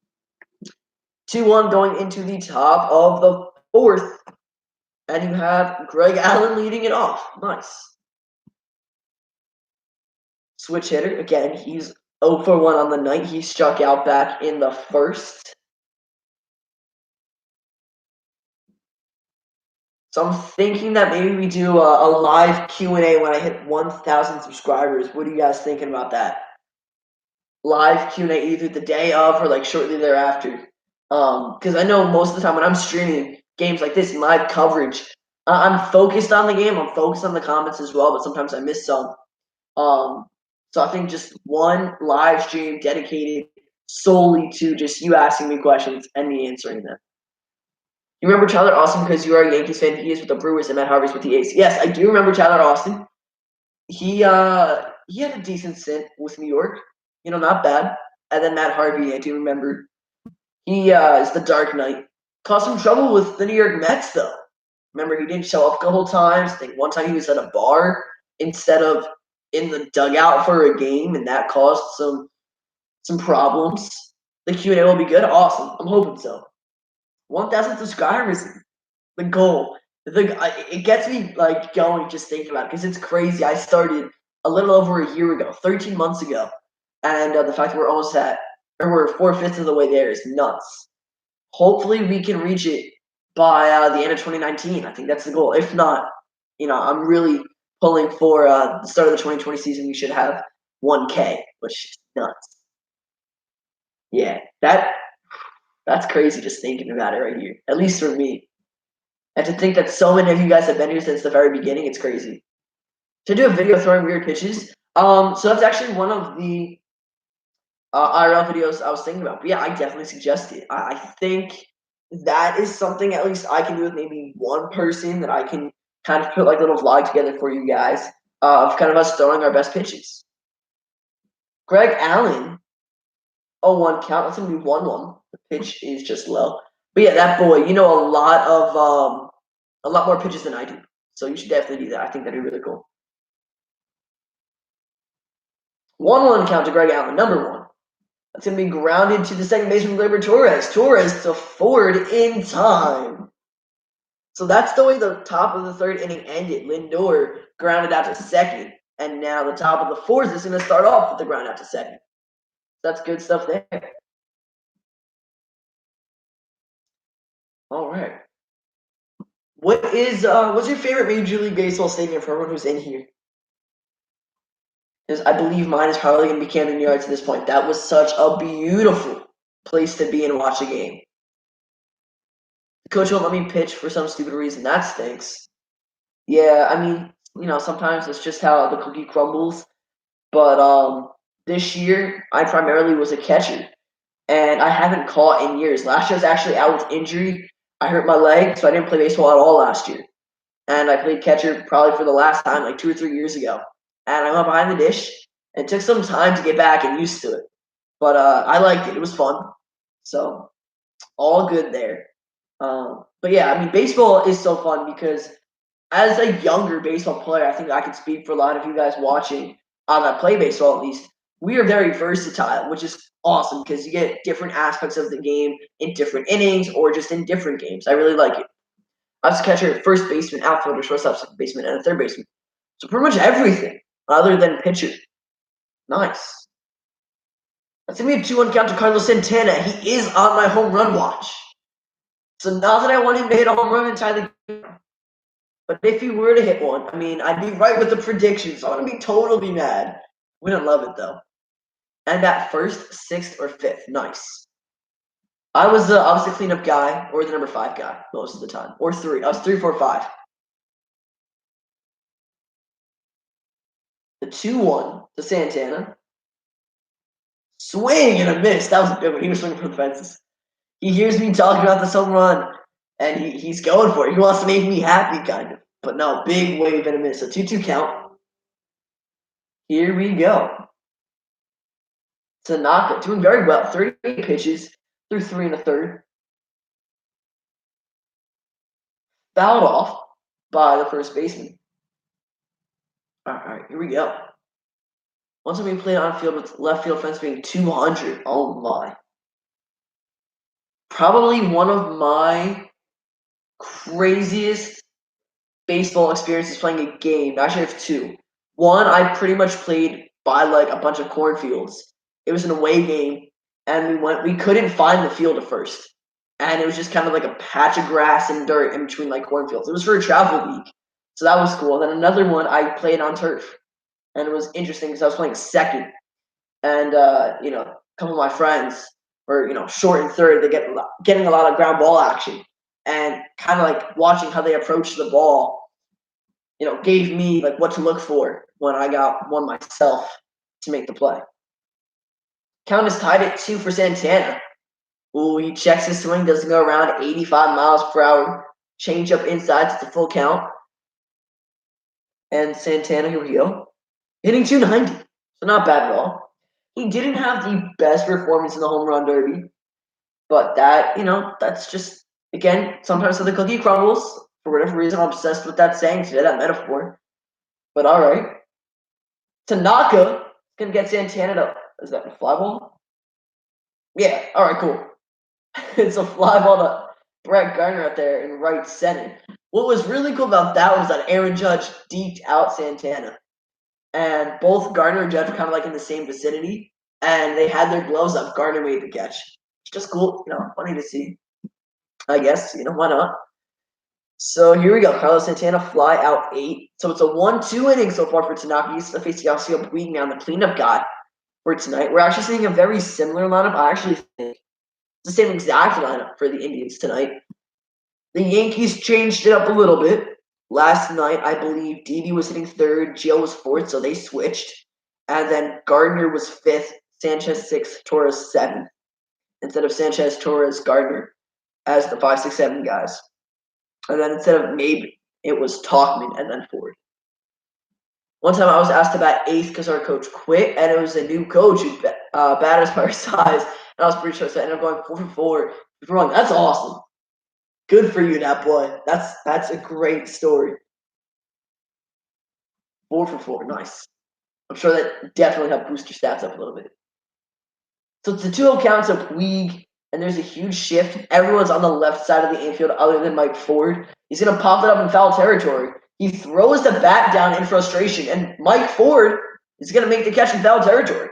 2-1 going into the top of the 4th. And you have Greg Allen leading it off. Nice. Switch hitter. Again, he's 0-for-1 on the night. He struck out back in the 1st. So I'm thinking that maybe we do a live Q&A when I hit 1,000 subscribers. What are you guys thinking about that? Live Q&A either the day of or like shortly thereafter. Because I know most of the time when I'm streaming games like this, live coverage, I'm focused on the game. I'm focused on the comments as well, but sometimes I miss some. So I think just one live stream dedicated solely to just you asking me questions and me answering them. You remember Tyler Austin because you are a Yankees fan. He is with the Brewers and Matt Harvey's with the A's. Yes, I do remember Tyler Austin. He had a decent stint with New York. Not bad. And then Matt Harvey, I do remember. He is the Dark Knight. Caused some trouble with the New York Mets, though. Remember, he didn't show up a couple times. I think one time he was at a bar instead of in the dugout for a game and that caused some problems, the Q&A will be good. Awesome. I'm hoping so. 1,000 subscribers, the goal. It gets me like going just thinking about it because it's crazy. I started a little over a year ago, 13 months ago, and the fact that we're almost at, or we're 4/5 of the way there is nuts. Hopefully, we can reach it by the end of 2019. I think that's the goal. If not, I'm really pulling for the start of the 2020 season. We should have 1K, which is nuts. Yeah, that's crazy just thinking about it right here. At least for me. And to think that so many of you guys have been here since the very beginning, it's crazy. To do a video throwing weird pitches, so that's actually one of the IRL videos I was thinking about. But yeah, I definitely suggest it. I think that is something at least I can do with maybe one person that I can kind of put like a little vlog together for you guys of kind of us throwing our best pitches. Greg Allen, 0-1 count. That's gonna be 1-1. The pitch is just low. But yeah, that boy, a lot more pitches than I do. So you should definitely do that. I think that'd be really cool. 1-1 count to Greg Allen, number 1. That's going to be grounded to the second baseman, Gleyber Torres. Torres to forward in time. So that's the way the top of the third inning ended. Lindor grounded out to second. And now the top of the fourth is going to start off with the ground out to second. That's good stuff there. All right. What's your favorite Major League Baseball stadium for everyone who's in here? Because I believe mine is probably going to be Camden Yards at this point. That was such a beautiful place to be and watch a game. The coach won't let me pitch for some stupid reason. That stinks. Yeah, I mean, sometimes it's just how the cookie crumbles. But this year, I primarily was a catcher, and I haven't caught in years. Last year I was actually out with injury. I hurt my leg, so I didn't play baseball at all last year. And I played catcher probably for the last time, like 2 or 3 years ago. And I went behind the dish, and it took some time to get back and used to it. But I liked it. It was fun. So all good there. But yeah, I mean, baseball is so fun because as a younger baseball player, I think I can speak for a lot of you guys watching that play baseball at least. We are very versatile, which is awesome because you get different aspects of the game in different innings or just in different games. I really like it. I was a catcher, first baseman, outfielder, shortstop, second baseman, and a third baseman. So pretty much everything other than pitcher. Nice. That's gonna be a 2-1 count to Carlos Santana. He is on my home run watch. So not that I want him to hit a home run and tie the game. But if he were to hit one, I mean, I'd be right with the predictions. So I'm gonna be totally mad. Wouldn't love it though. And at first, sixth, or fifth. Nice. I was the cleanup guy or the number 5 guy most of the time. Or 3. I was 3, 4, 5. The 2-1 to Santana. Swing and a miss. That was a good one. He was swinging for the fences. He hears me talking about this home run, and he's going for it. He wants to make me happy, kind of. But no, big wave and a miss. A 2-2 count. Here we go. Tanaka doing very well. 38 pitches through 3 1/3. Fouled off by the first baseman. All right, here we go. Once we played on field with left field fence being 200. Oh my. Probably one of my craziest baseball experiences playing a game. Actually, I have 2. One, I pretty much played by like a bunch of cornfields. It was an away game, and we couldn't find the field at first. And it was just kind of like a patch of grass and dirt in between like cornfields. It was for a travel league. So that was cool. And then another one, I played on turf. And it was interesting because I was playing second. And, a couple of my friends were, short and third. They getting a lot of ground ball action. And kind of like watching how they approached the ball, gave me like what to look for when I got one myself to make the play. Count is tied at 2 for Santana. Ooh, he checks his swing, doesn't go around 85 miles per hour. Change up inside to the full count. And Santana, here we go. Hitting 290. So not bad at all. He didn't have the best performance in the home run derby. But that's just, again, sometimes how the cookie crumbles. For whatever reason, I'm obsessed with that saying today, that metaphor. But all right. Tanaka can get Santana to, is that a fly ball? Yeah, all right, cool. It's a fly ball to Brett Gardner up there in right center. What was really cool about that was that Aaron Judge deked out Santana. And both Gardner and Judge were kind of like in the same vicinity. And they had their gloves up. Gardner made the catch. It's just cool, funny to see. I guess, why not? So here we go. Carlos Santana fly out 8. So it's a 1-2 inning so far for Tanaka. He's the face Yasiel Puig now, the cleanup guy for tonight. We're actually seeing a very similar lineup. I actually think it's the same exact lineup for the Indians tonight. The Yankees changed it up a little bit. Last night, I believe Didi was hitting third, Gio was fourth, so they switched. And then Gardner was fifth, Sanchez sixth, Torres seventh. Instead of Sanchez, Torres, Gardner as the 5, 6, 7 guys. And then instead of maybe, it was Talkman and then Ford. One time I was asked to bat eighth because our coach quit, and it was a new coach who batted us by our size. And I was pretty sure, so I ended up going 4 for 4. That's awesome. Good for you, that boy. That's a great story. 4 for 4, nice. I'm sure that definitely helped boost your stats up a little bit. So it's the 2-0 count to Puig, and there's a huge shift. Everyone's on the left side of the infield other than Mike Ford. He's going to pop it up in foul territory. He throws the bat down in frustration, and Mike Ford is going to make the catch in foul territory.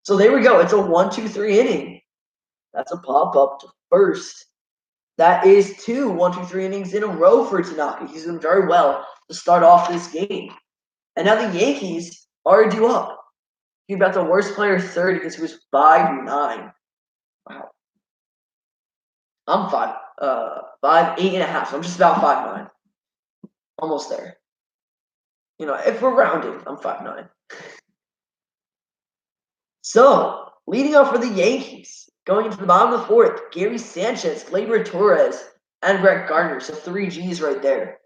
So there we go. It's a 1-2-3 inning. That's a pop up to first. That is 2 1-2-3 innings in a row for Tanaka. He's doing very well to start off this game. And now the Yankees are due up. He got the worst player 30 because he was 5'9". Wow. I'm 5'8.5". So I'm just about 5'9". Almost there. If we're rounding, I'm 5'9". So, leading off for the Yankees, going into the bottom of the 4th, Gary Sanchez, Gleyber Torres, and Brett Gardner. So 3 Gs right there.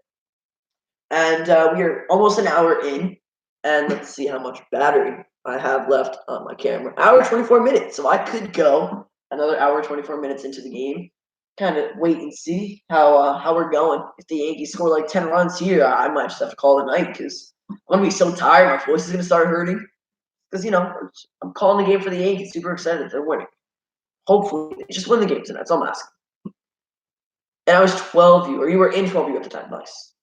And we are almost an hour in. And let's see how much battery I have left on my camera. Hour 24 minutes. So I could go another hour 24 minutes into the game. Kind of wait and see how we're going. If the Yankees score like 10 runs here, I might just have to call it a night because I'm going to be so tired. My voice is going to start hurting. Because, I'm calling the game for the Yankees. Super excited they're winning. Hopefully, they just win the game tonight. That's all I'm asking. And I was 12U, or you were in 12U at the time. Nice.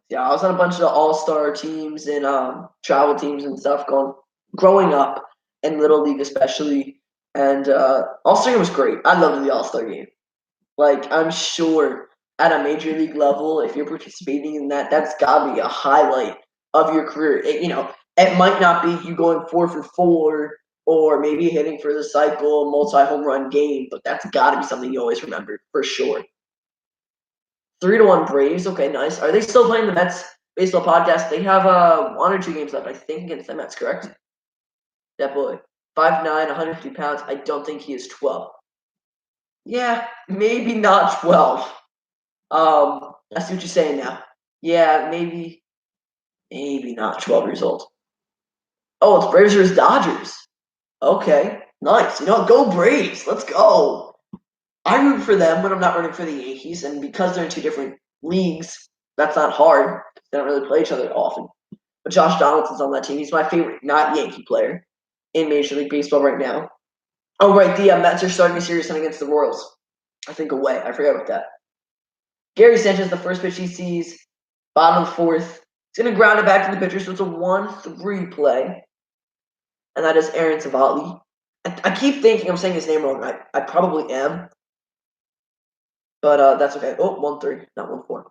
Yeah, I was on a bunch of all-star teams and travel teams and stuff growing up in Little League especially. And all-star game was great. I loved the all-star game. Like, I'm sure at a major league level, if you're participating in that, that's got to be a highlight of your career. It might not be you going 4 for 4 or maybe hitting for the cycle, multi-home run game, but that's got to be something you always remember for sure. 3-1 Braves. Okay, nice. Are they still playing the Mets baseball podcast? They have 1 or 2 games left, I think, against the Mets, correct? That boy. 5'9", 150 pounds. I don't think he is 12. Yeah, maybe not 12. I see what you're saying now. Yeah, maybe not 12 years old. Oh, it's Braves versus Dodgers. Okay, nice. Go Braves. Let's go. I root for them when I'm not rooting for the Yankees, and because they're in 2 different leagues, that's not hard. They don't really play each other often. But Josh Donaldson's on that team. He's my favorite not Yankee player in Major League Baseball right now. Oh, right, the Mets are starting a series against the Royals. I think away. I forgot about that. Gary Sanchez, the first pitch he sees, bottom of the 4th. He's going to ground it back to the pitcher, so it's a 1-3 play. And that is Aaron Savali. I keep thinking I'm saying his name wrong. I probably am. But that's okay. Oh, 1-3, not 1-4.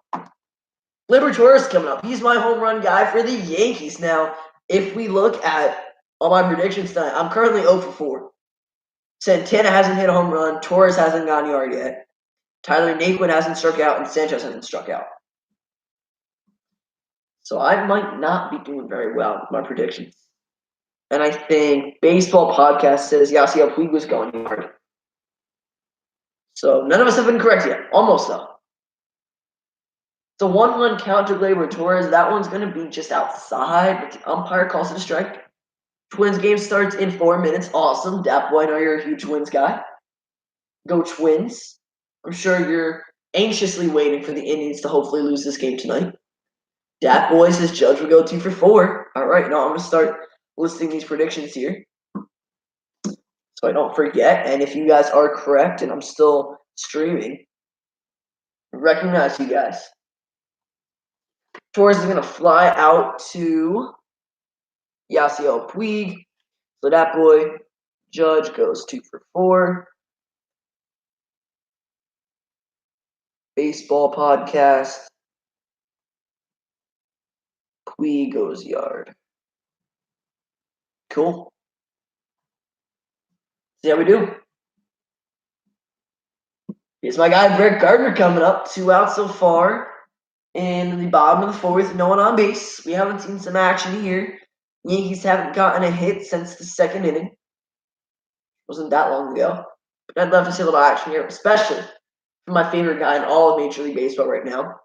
Gleyber Torres coming up. He's my home run guy for the Yankees. Now, if we look at all my predictions tonight, I'm currently 0 for 4. Santana hasn't hit a home run. Torres hasn't gone yard yet. Tyler Naquin hasn't struck out, and Sanchez hasn't struck out. So I might not be doing very well with my predictions. And I think Baseball Podcast says Yasiel Puig was going yard. So none of us have been correct yet. Almost, though. The 1-1 count to Gleyber Torres. That one's going to be just outside, but the umpire calls it a strike. Twins game starts in 4 minutes. Awesome. Dap Boy, I know you're a huge Twins guy. Go Twins. I'm sure you're anxiously waiting for the Indians to hopefully lose this game tonight. Dat Boy says Judge will go 2 for 4. All right, now I'm gonna start listing these predictions here so I don't forget. And if you guys are correct and I'm still streaming, recognize you guys. Torres is gonna fly out to Yasiel Puig. So that boy, Judge goes 2 for 4. Baseball podcast. Puig goes yard. Cool. See how we do. Here's my guy Brett Gardner coming up. 2 out so far. In the bottom of the 4th, no one on base. We haven't seen some action here. Yankees haven't gotten a hit since the 2nd inning. Wasn't that long ago. But I'd love to see a little action here, especially from my favorite guy in all of Major League Baseball right now.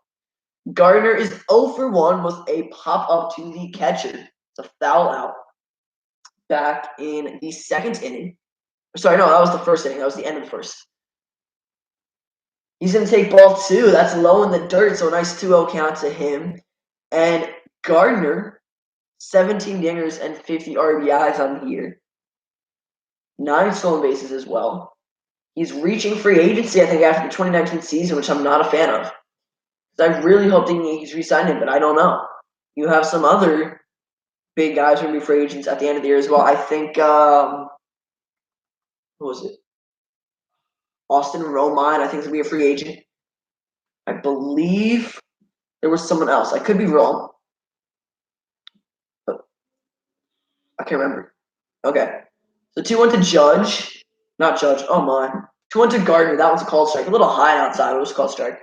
Gardner is 0 for 1 with a pop-up to the catcher. It's a foul out back in the 2nd inning. Sorry, no, that was the 1st inning. That was the end of the 1st. He's going to take ball 2. That's low in the dirt, so a nice 2-0 count to him. And Gardner, 17 dingers and 50 RBIs on the year. 9 stolen bases as well. He's reaching free agency, I think, after the 2019 season, which I'm not a fan of. I really hope the Yankees re-sign him, but I don't know. You have some other big guys who are going to be free agents at the end of the year as well. I think, who was it? Austin Romine, I think, is going to be a free agent. I believe there was someone else. I could be wrong. But I can't remember. Okay. So 2-1 to Judge. Not Judge. Oh, my. 2-1 to Gardner. That was a called strike. A little high outside. It was a called strike.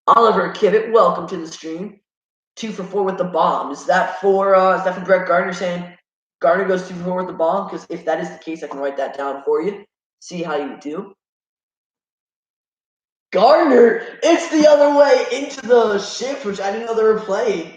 Oliver Kivett, welcome to the stream. 2 for 4 with the bomb. Is that for Brett Gardner saying Gardner goes 2 for 4 with the bomb? Because if that is the case, I can write that down for you. See how you do. Gardner, it's the other way into the shift, which I didn't know they were playing.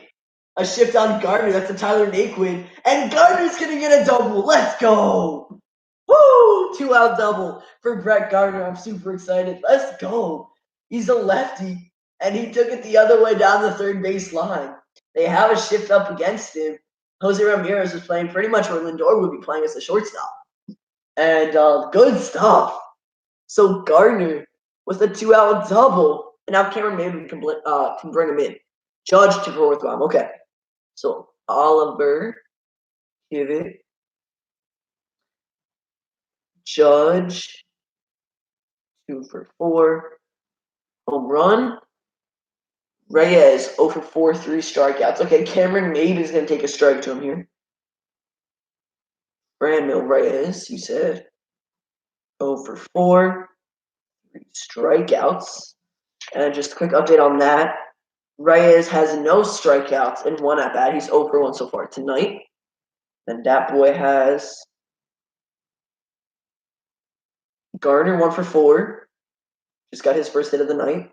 A shift on Gardner. That's a Tyler Naquin. And Gardner's going to get a double. Let's go. Woo! 2-out double for Brett Gardner. I'm super excited. Let's go. He's a lefty, and he took it the other way down the third base line. They have a shift up against him. Jose Ramirez is playing pretty much where Lindor would be playing as the shortstop. And good stuff. So Gardner with a 2-out double. And now Cameron Maybin can bring him in. Judge to 4 with bomb. Okay. So Oliver, Kivett, Judge, 2 for 4. Home run. Reyes, 0 for 4, 3 strikeouts. Okay, Cameron Maybin's going to take a strike to him here. Franmil Reyes, you said. 0 for 4, 3 strikeouts. And just a quick update on that. Reyes has no strikeouts in 1 at-bat. He's 0 for 1 so far tonight. And that boy has Gardner 1 for 4. Just got his first hit of the night.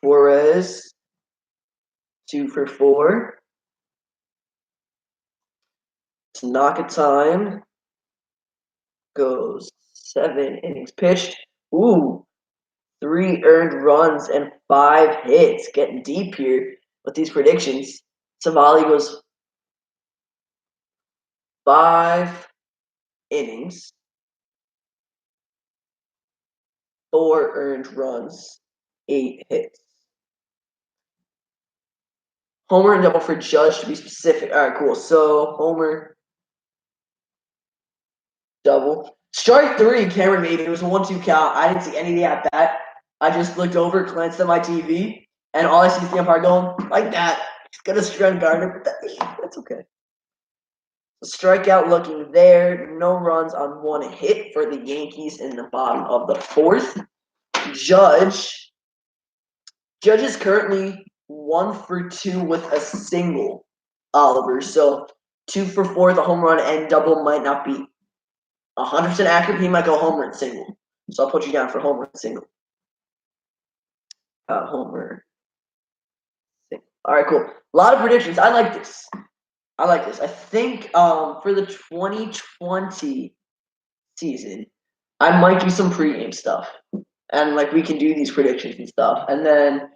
Torres, 2 for 4. Tanaka time goes 7 innings pitched. Ooh, 3 earned runs and 5 hits. Getting deep here with these predictions. Savali goes 5 innings, 4 earned runs, 8 hits. Homer and double for Judge to be specific. All right, cool. So Homer, double. Strike 3, Cameron Maybin. It was a 1-2 count. I didn't see anything at bat. I just looked over, glanced at my TV, and all I see is the umpire going like that. He's gonna strike Gardner, but that's okay. Strikeout looking there. No runs on 1 hit for the Yankees in the bottom of the 4th. Judge is currently 1 for 2 with a single, Oliver. So 2 for 4 with a home run and double might not be 100% accurate. He might go homer and single. So I'll put you down for homer and single. Homer. Single. All right, cool. A lot of predictions. I like this. I think for the 2020 season, I might do some pregame stuff. And like we can do these predictions and stuff. And then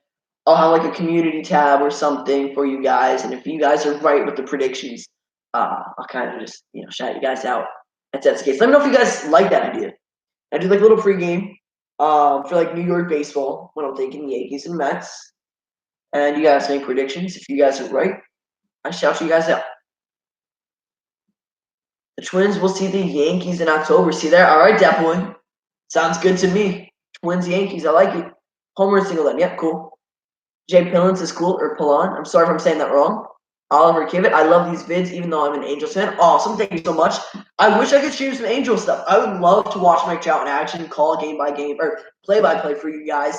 I'll have like a community tab or something for you guys, and if you guys are right with the predictions, I'll kind of just shout you guys out. That's the case. Let me know if you guys like that idea. I do like a little pregame for like New York baseball when I'm thinking Yankees and Mets, and you guys make predictions. If you guys are right, I shout you guys out. The Twins will see the Yankees in October. See there? All right, Depoy. Sounds good to me. Twins, Yankees. I like it. Homer single then. Yep, cool. Jay Pillans is cool, or Pillon. I'm sorry if I'm saying that wrong. Oliver Kivett. I love these vids, even though I'm an Angels fan. Awesome. Thank you so much. I wish I could stream some Angel stuff. I would love to watch Mike Trout in action, call game by game, or play by play for you guys.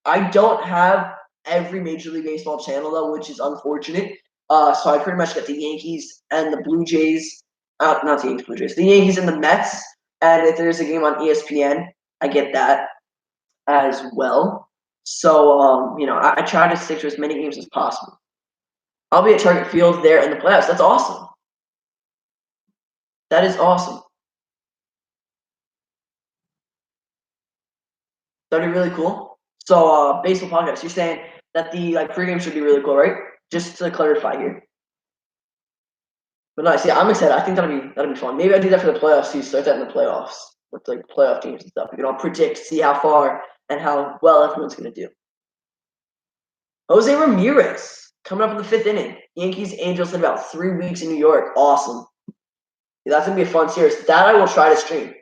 I don't have every Major League Baseball channel, though, which is unfortunate. So I pretty much get the Yankees and the Blue Jays. Not the Yankees, Blue Jays. The Yankees and the Mets. And if there's a game on ESPN, I get that as well. So, I try to stick to as many games as possible. I'll be at Target Field there in the playoffs. That's awesome. That is awesome. That'd be really cool. So, baseball podcast. You're saying that the pregame should be really cool, right? Just to clarify here. But nice. Yeah, I'm excited. I think that'll be fun. Maybe I do that for the playoffs too. Start that in the playoffs with like playoff teams and stuff. We can all predict, see how far and how well everyone's gonna do. Jose Ramirez coming up in the 5th inning. Yankees, Angels in about 3 weeks in New York. Awesome. Yeah, that's gonna be a fun series. That I will try to stream.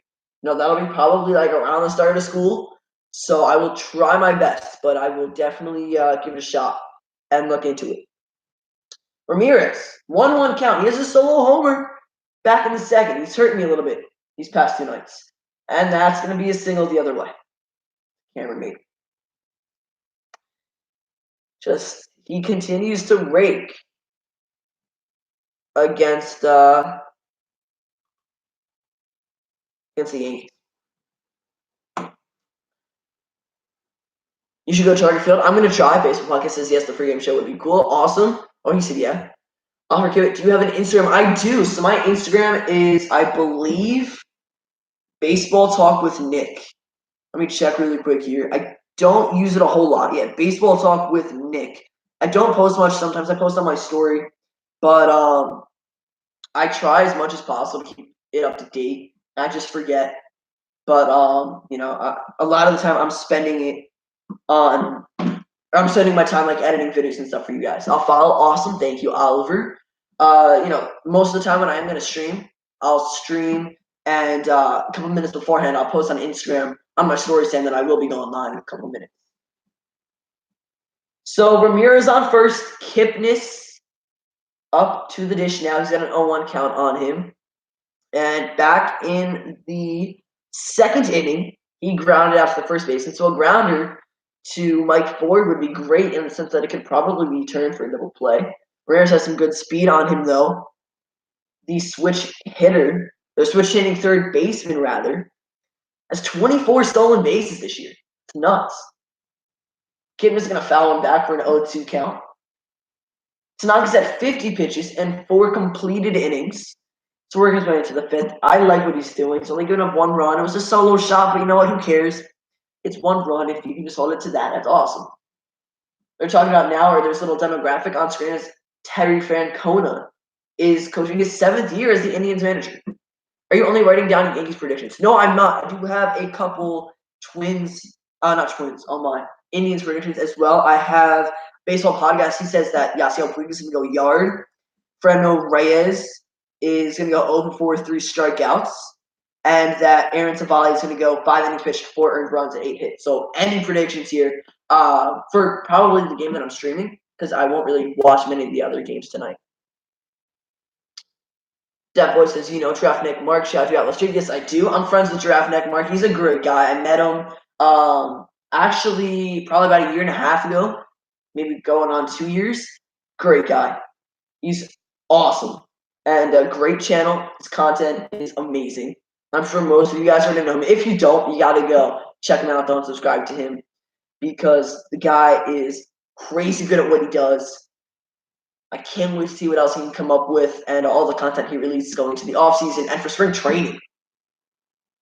That'll be probably like around the start of school. So I will try my best, but I will definitely give it a shot and look into it. Ramirez, 1-1 count. He has a solo homer back in the 2nd. He's hurting me a little bit these past 2 nights. And that's going to be a single the other way. Cameron Mater. He continues to rake against the Yankees. You should go to Target Field. I'm going to try. Baseball Podcast says yes, the pregame show would be cool. Awesome. Oh, he said yeah. Oliver Kivett, do you have an Instagram? I do. So my Instagram is, I believe, Baseball Talk with Nick. Let me check really quick here. I don't use it a whole lot yet. Baseball Talk with Nick. I don't post much. Sometimes I post on my story, but I try as much as possible to keep it up to date. I just forget, but a lot of the time I'm spending it on. I'm spending my time like editing videos and stuff for you guys. I'll follow. Awesome, thank you, Oliver. Most of the time when I am gonna stream, I'll stream, and a couple minutes beforehand, I'll post on Instagram on my story saying that I will be going live in a couple minutes. So Ramirez on first, Kipnis up to the dish now. He's got an 0-1 count on him. And back in the 2nd inning, he grounded out to the first base. And so a grounder to Mike Ford would be great in the sense that it could probably be turned for a double play. Ramirez has some good speed on him, though. The switch hitting third baseman, rather, has 24 stolen bases this year. It's nuts. Kidman's going to foul him back for an 0-2 count. Tanaka's at 50 pitches and 4 completed innings. So working his way into the 5th. I like what he's doing. He's only giving up 1 run. It was a solo shot, but you know what? Who cares? It's 1 run. If you can just hold it to that, that's awesome. They're talking about now, or there's a little demographic on screen, is Terry Francona is coaching his 7th year as the Indians manager. Are you only writing down Yankees predictions? No, I'm not. I do have a couple Indians predictions as well. I have Baseball Podcast. He says that Yasiel Puig is going to go yard. Fernando Reyes is going to go 0-4, 3 strikeouts. And that Aaron Savali is going to go 5 innings pitched, 4 earned runs, and 8 hits. So any predictions here for probably the game that I'm streaming, because I won't really watch many of the other games tonight. That boy says, Giraffe Neck Mark, shout you out. Let's do this. I do. I'm friends with Giraffe Neck Mark. He's a great guy. I met him actually probably about 1.5 years ago, maybe going on 2 years. Great guy. He's awesome. And a great channel. His content is amazing. I'm sure most of you guys already know him. If you don't, you got to go check him out. Don't subscribe to him because the guy is crazy good at what he does. I can't wait to see what else he can come up with and all the content he releases going to the offseason and for spring training.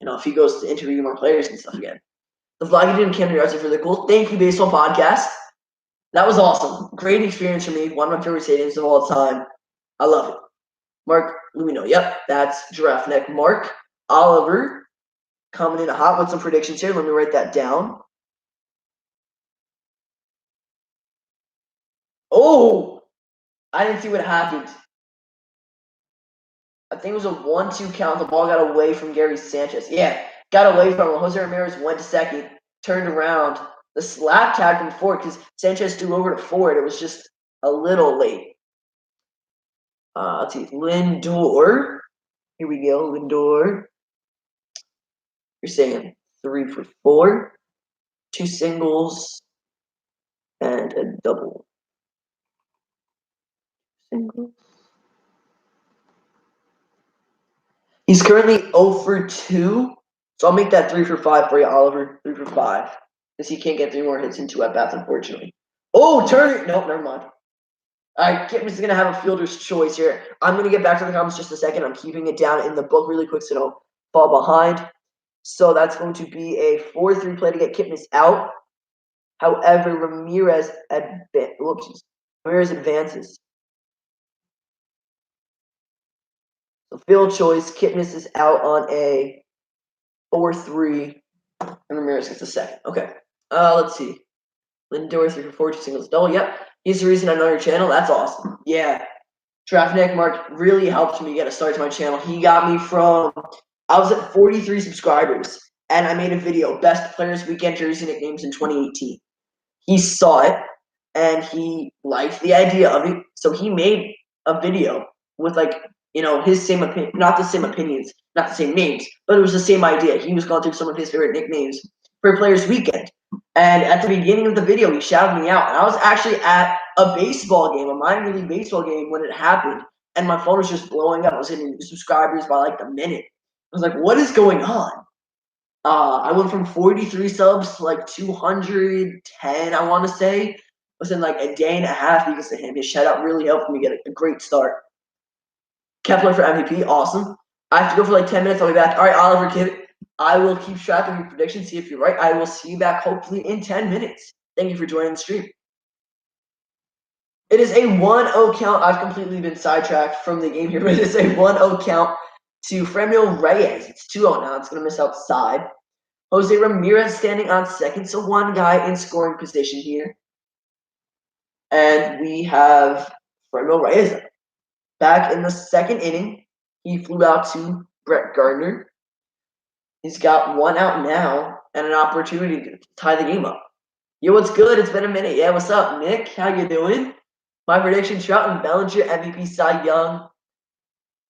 If he goes to interview more players and stuff again. The vlog he did in Camden Yards is really cool. Thank you, Baseball Podcast. That was awesome. Great experience for me. One of my favorite stadiums of all time. I love it. Mark Lumino. Yep, that's Giraffe Neck. Mark Oliver coming in hot with some predictions here. Let me write that down. Oh, I didn't see what happened. I think it was a 1-2 count. The ball got away from Gary Sanchez. Yeah, got away from him. Jose Ramirez went to second, turned around. The slap tagged him forward because Sanchez threw over to forward. It was just a little late. Let's see. Lindor. Here we go. Lindor. You're saying 3 for 4, 2 singles, and a double. Single. He's currently 0 for 2, so I'll make that 3 for 5 for you, Oliver. 3 for 5. Because he can't get 3 more hits in 2 at-bats, unfortunately. Oh, Turner! Nope, never mind. All right, Kipman's going to have a fielder's choice here. I'm going to get back to the comments just a second. I'm keeping it down in the book really quick so I don't fall behind. So that's going to be a 4-3 play to get Kipnis out. However, Ramirez advances. So field choice, Kipnis is out on a 4-3, and Ramirez gets a second. Okay. Let's see. Lindor 3 for 4, 2 singles, double. Yep. He's the reason I know your channel. That's awesome. Yeah. Draftneck Mark really helped me get a start to my channel. He got me from, I was at 43 subscribers, and I made a video, Best Players Weekend Jersey Nicknames in 2018. He saw it, and he liked the idea of it, so he made a video with, like, you know, his same opinion, not the same opinions, not the same names, but it was the same idea. He was going through some of his favorite nicknames for Players Weekend. And at the beginning of the video, he shouted me out. And I was actually at a baseball game, a minor league baseball game when it happened. And my phone was just blowing up. I was hitting subscribers by like the minute. I was like, what is going on? I went from 43 subs to like 210, I want to say. Within like a day and a half because of him. His shout out really helped me get a great start. Kepler for MVP, awesome. I have to go for like 10 minutes. I'll be back. All right, Oliver Kidd. I will keep track of your predictions, see if you're right. I will see you back hopefully in 10 minutes. Thank you for joining the stream. It is a 1-0 count. I've completely been sidetracked from the game here, but it is a 1-0 count to Fremio Reyes. It's 2-0 now. It's going to miss outside. Jose Ramirez standing on second, so one guy in scoring position here. And we have Fremio Reyes back in the second inning. He flew out to Brett Gardner. He's got 1 out now and an opportunity to tie the game up. Yo, what's good? It's been a minute. Yeah, what's up, Nick? How you doing? My prediction, Trout and Bellinger, MVP Cy Young,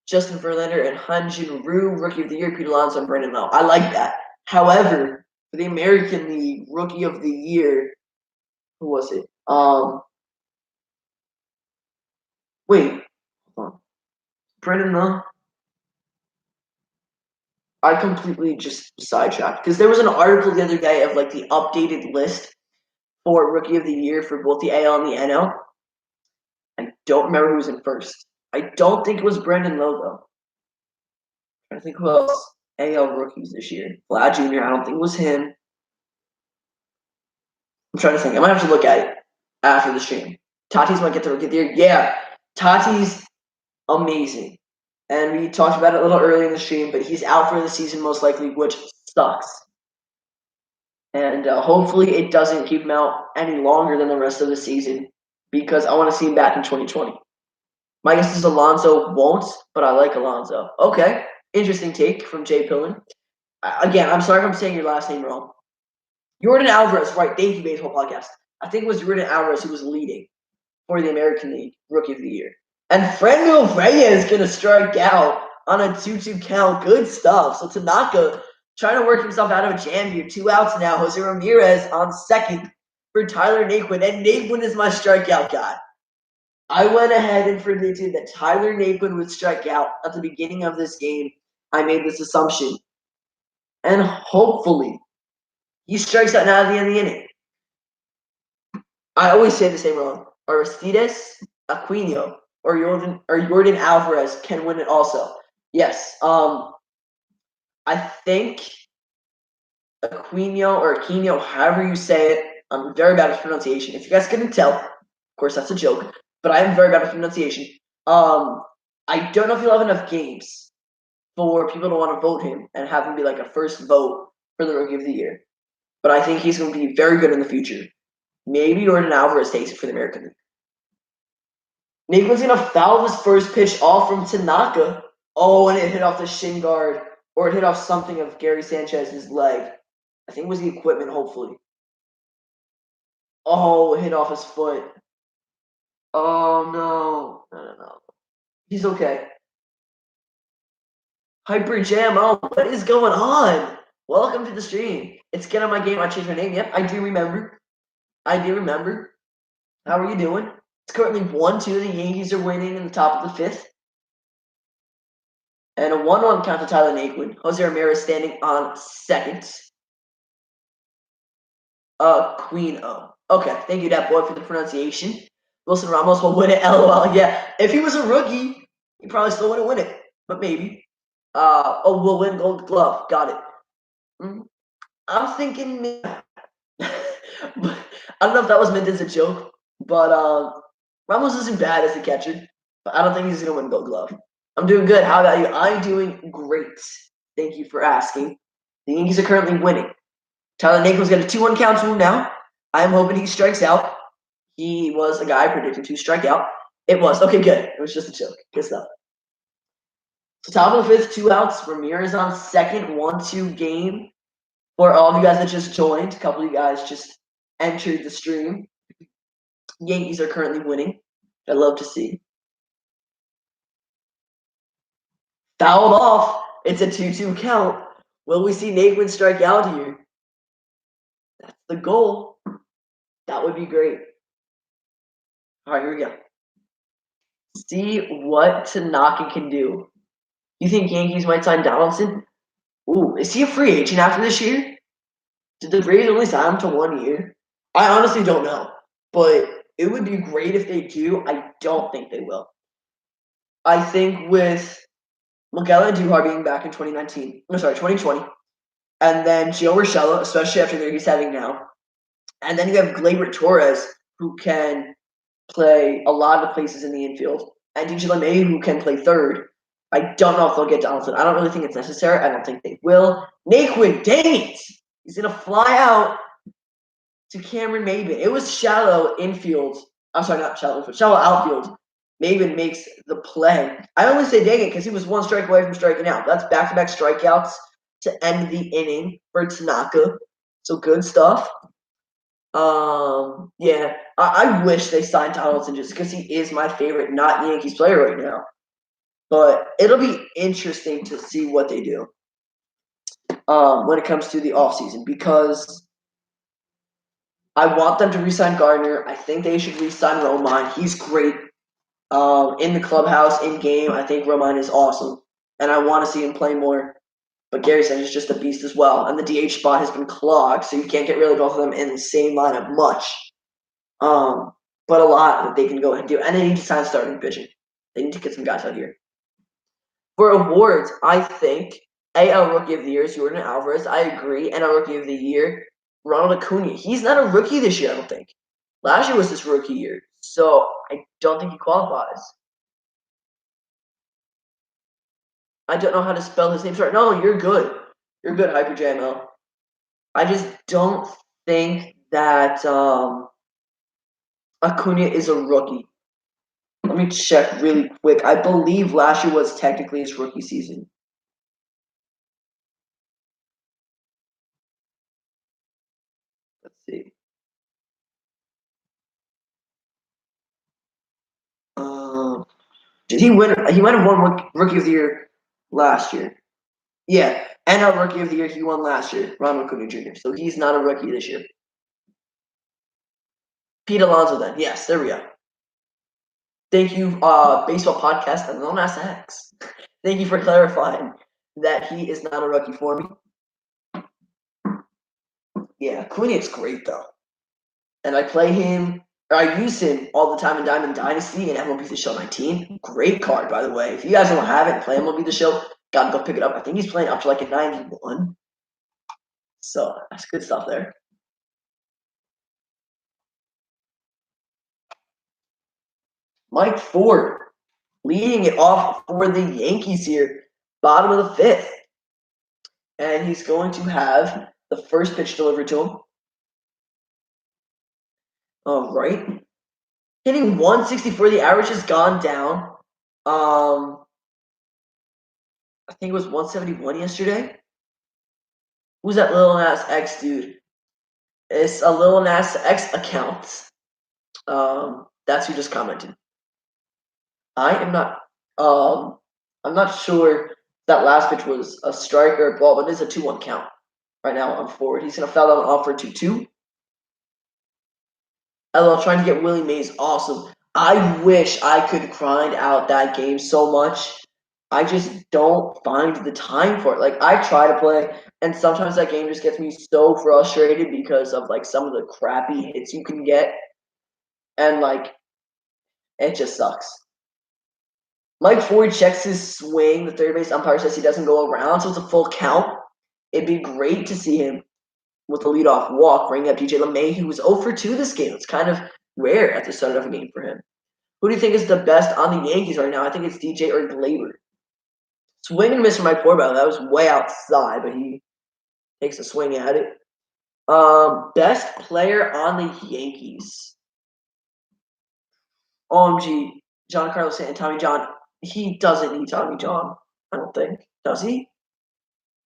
Justin Verlander, and Hyun-Jin Ryu, Rookie of the Year, Pete Alonso, and Brandon Lowe. I like that. However, for the American League Rookie of the Year, who was it? Wait. Hold on. Brandon Lowe? I completely just sidetracked because there was an article the other day of like the updated list for Rookie of the Year for both the AL and the NL. I don't remember who was in first. I don't think it was Brandon Lowe though. I think who else AL rookies this year. Vlad Jr. I don't think it was him. I'm trying to think. I might have to look at it after the stream. Tatis might get the Rookie of the Year. Yeah, Tatis amazing. And we talked about it a little earlier in the stream, but he's out for the season most likely, which sucks. And hopefully it doesn't keep him out any longer than the rest of the season because I want to see him back in 2020. My guess is Alonso won't, but I like Alonso. Okay, interesting take from Jay Pillin. Again, I'm sorry if I'm saying your last name wrong. Jordan Alvarez, right. Thank you, Baseball Podcast. I think it was Jordan Alvarez who was leading for the American League Rookie of the Year. And Fremio Reyes is going to strike out on a 2-2 count. Good stuff. So Tanaka trying to work himself out of a jam here. 2 outs now. Jose Ramirez on second for Tyler Naquin. And Naquin is my strikeout guy. I went ahead and predicted that Tyler Naquin would strike out at the beginning of this game. I made this assumption. And hopefully he strikes out now at the end of the inning. I always say the same wrong. Aristides Aquino or Jordan Alvarez can win it also. Yes. I think Aquino or Aquino, however you say it, I'm very bad with pronunciation. If you guys couldn't tell, of course that's a joke, but I am very bad with pronunciation. I don't know if he'll have enough games for people to want to vote him and have him be like a first vote for the Rookie of the Year. But I think he's going to be very good in the future. Maybe Jordan Alvarez takes it for the American League. Naquin's going to foul his first pitch off from Tanaka. Oh, and it hit off the shin guard, or it hit off something of Gary Sanchez's leg. I think it was the equipment, hopefully. Oh, it hit off his foot. Oh, no. No. He's okay. Hyper Jam, oh, what is going on? Welcome to the stream. It's Get On My Game. I changed my name. Yep, I do remember. How are you doing? It's currently 1-2. The Yankees are winning in the top of the fifth. And a 1-1 count to Tyler Naquin. Jose Ramirez standing on second. Queen O. Okay, thank you, that boy, for the pronunciation. Wilson Ramos will win it, LOL. Yeah, if he was a rookie, he probably still wouldn't win it, but maybe. We'll win Gold Glove. Got it. I'm thinking, I don't know if that was meant as a joke, but Ramos isn't bad as a catcher, but I don't think he's gonna win Gold Glove. I'm doing good. How about you? I'm doing great. Thank you for asking. The Yankees are currently winning. Tyler Naquin's got a 2-1 count to him now. I'm hoping he strikes out. He was a guy predicted to strike out. It was. Okay, good. It was just a joke. Good stuff. So top of the fifth, 2 outs. Ramirez on second, 1-2 game. For all of you guys that just joined, a couple of you guys just entered the stream. Yankees are currently winning. I love to see. Fouled off. It's a 2-2 count. Will we see Naquin strike out here? That's the goal. That would be great. All right, here we go. See what Tanaka can do. You think Yankees might sign Donaldson? Ooh, is he a free agent after this year? Did the Braves only sign him to 1 year? I honestly don't know, but it would be great if they do. I don't think they will. I think with Miguel Andujar being back in 2020, and then Gio Urshela, especially after the year he's having now, and then you have Gleyber Torres, who can play a lot of places in the infield, and DJ LeMay, who can play third. I don't know if they'll get Donaldson. I don't really think it's necessary. I don't think they will. Naquin, dang it! He's going to fly out to Cameron Maybin. It was shallow infield. I'm sorry, not shallow infield. Shallow outfield. Maybin makes the play. I only say dang it because he was 1 strike away from striking out. That's back-to-back strikeouts to end the inning for Tanaka. So good stuff. Yeah, I wish they signed Donaldson just because he is my favorite not Yankees player right now. But it'll be interesting to see what they do when it comes to the offseason because I want them to re-sign Gardner. I think they should re-sign Romine. He's great in the clubhouse, in game. I think Romine is awesome, and I want to see him play more. But Gary Sanchez is just a beast as well, and the DH spot has been clogged, so you can't get really both of them in the same lineup much. But a lot that they can go ahead and do, and they need to sign starting pitching. They need to get some guys out here. For awards, I think AL Rookie of the Year is Jordan Alvarez. I agree. NL Rookie of the Year, Ronald Acuna. He's not a rookie this year, I don't think. Last year was his rookie year, so I don't think he qualifies. I don't know how to spell his name. Sorry. No, you're good. You're good, Hyper JML. I just don't think that Acuna is a rookie. Let me check really quick. I believe last year was technically his rookie season. Let's see. Did he win? He might have won Rookie of the Year last year. Yeah, NL Rookie of the Year he won last year, Ronald Acuna Jr. So he's not a rookie this year. Pete Alonso then. Yes, there we go. Thank you, Baseball Podcast and Lone Ass X. Thank you for clarifying that he is not a rookie for me. Yeah, Acuna is great though. And I play him, or I use him all the time in Diamond Dynasty and MLB The Show 19. Great card, by the way. If you guys don't have it, play MLB The Show. Gotta go pick it up. I think he's playing up to like a 91. So that's good stuff there. Mike Ford leading it off for the Yankees here, bottom of the fifth. And he's going to have the first pitch delivered to him. All right. Hitting 164, the average has gone down. I think it was 171 yesterday. Who's that Lil Nas X dude? It's a Lil Nas X account. That's who just commented. I am not. I'm not sure that last pitch was a strike or a ball, but it is a 2-1 count right now on Ford. He's gonna foul out off for 2-2. LL trying to get Willie Mays awesome. I wish I could grind out that game so much. I just don't find the time for it. Like I try to play, and sometimes that game just gets me so frustrated because of like some of the crappy hits you can get, and like it just sucks. Mike Ford checks his swing. The third base umpire says he doesn't go around, so it's a full count. It'd be great to see him with a leadoff walk, bringing up DJ LeMay, who was 0 for 2 this game. It's kind of rare at the start of a game for him. Who do you think is the best on the Yankees right now? I think it's DJ or Gleyber. Swing and miss from Mike Ford, that was way outside, but he takes a swing at it. Best player on the Yankees. OMG, Giancarlo Stanton, Tommy John. He doesn't need Tommy John, I don't think. Does he?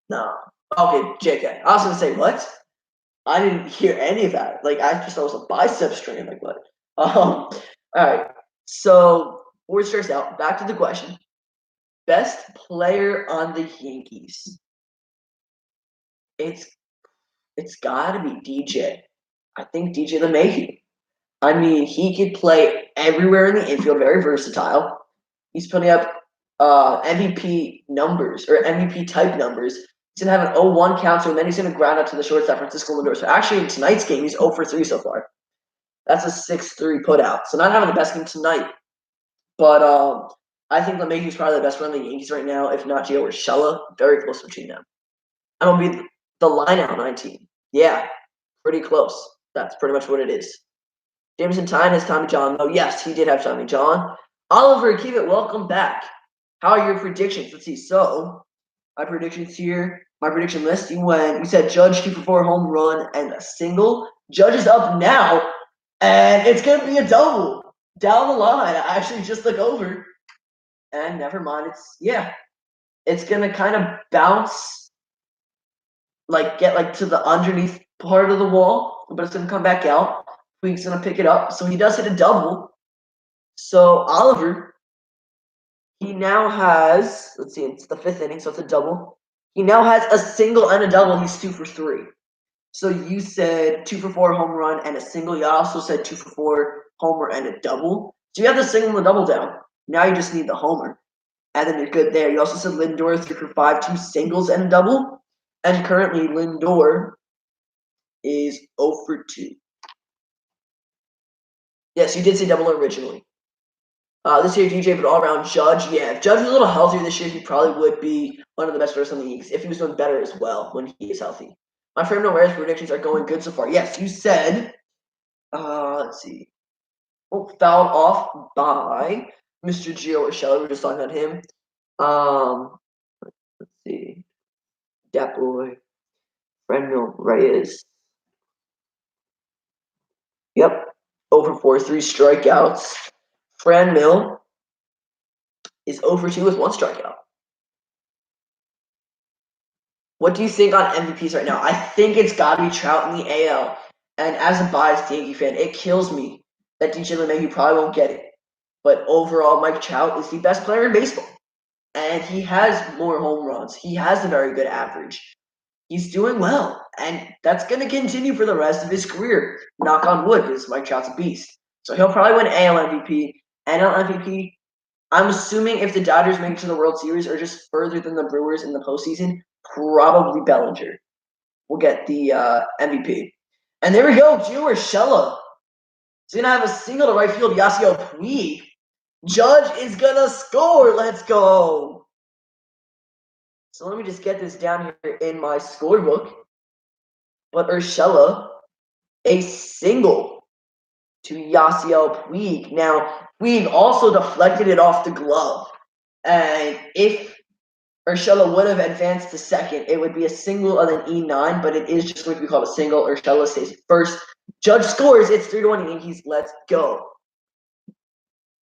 No. Okay, JK. I was going to say, what? I didn't hear any of that. Like, I just thought it was a bicep strain. Like, what? All right. So, 4 strikes out. Back to the question. Best player on the Yankees. It's got to be DJ. I think DJ LeMahieu. I mean, he could play everywhere in the infield, very versatile. He's putting up MVP numbers or MVP type numbers. He's going to have an 0-1 counter, and then he's going to ground out to the shortstop, Francisco Lindor. So actually, in tonight's game, he's 0 for 3 so far. That's a 6-3 put out. So not having the best game tonight. But I think LeMahieu's probably the best one on the Yankees right now, if not Gio Urshela. Very close between them. I'm going to be the line out 19. Yeah, pretty close. That's pretty much what it is. Jameson Tyne has Tommy John. Oh, yes, he did have Tommy John. Oliver, keep it. Welcome back. How are your predictions? Let's see. So, my predictions here. My prediction list. You said Judge 2 for 4 home run and a single. Judge is up now, and it's going to be a double down the line. I actually just look over, and never mind. It's going to kind of bounce, get to the underneath part of the wall, but it's going to come back out. Puig's going to pick it up. So he does hit a double. So Oliver, he now has, let's see, it's the 5th inning, so it's a double. He now has a single and a double. He's 2 for 3. So you said 2 for 4 home run and a single. You also said 2 for 4 homer and a double. So you have the single and the double down. Now you just need the homer. And then you're good there. You also said Lindor 3 for 5, 2 singles and a double. And currently Lindor is 0 for 2. Yes, you did say double originally. This year, DJ, but all around Judge. Yeah, if Judge was a little healthier this year, he probably would be one of the best players in the Yankees if he was doing better as well when he is healthy. My friend Nora's predictions are going good so far. Yes, you said. Let's see. Oh, fouled off by Mr. Gio Urshela. We were just talking about him. Let's see. Dat boy. Frenmil Reyes. Yep. Over 4, 3 strikeouts. Frenmil is 0 for 2 with 1 strikeout. What do you think on MVPs right now? I think it's got to be Trout in the AL. And as a biased Yankee fan, it kills me that DJ LeMahieu probably won't get it. But overall, Mike Trout is the best player in baseball. And he has more home runs. He has a very good average. He's doing well. And that's going to continue for the rest of his career. Knock on wood, because Mike Trout's a beast. So he'll probably win AL MVP, NL MVP. I'm assuming if the Dodgers make it to the World Series or just further than the Brewers in the postseason, probably Bellinger will get the MVP. And there we go, Gio Urshela. He's going to have a single to right field, Yasiel Puig. Judge is going to score. Let's go. So let me just get this down here in my scorebook. But Urshela, a single to Yasiel Puig. Now, We've also deflected it off the glove. And if Urshela would have advanced to second, it would be a single and an E9, but it is just going to be called a single. Urshela stays first. Judge scores. It's 3-1 Yankees. Let's go.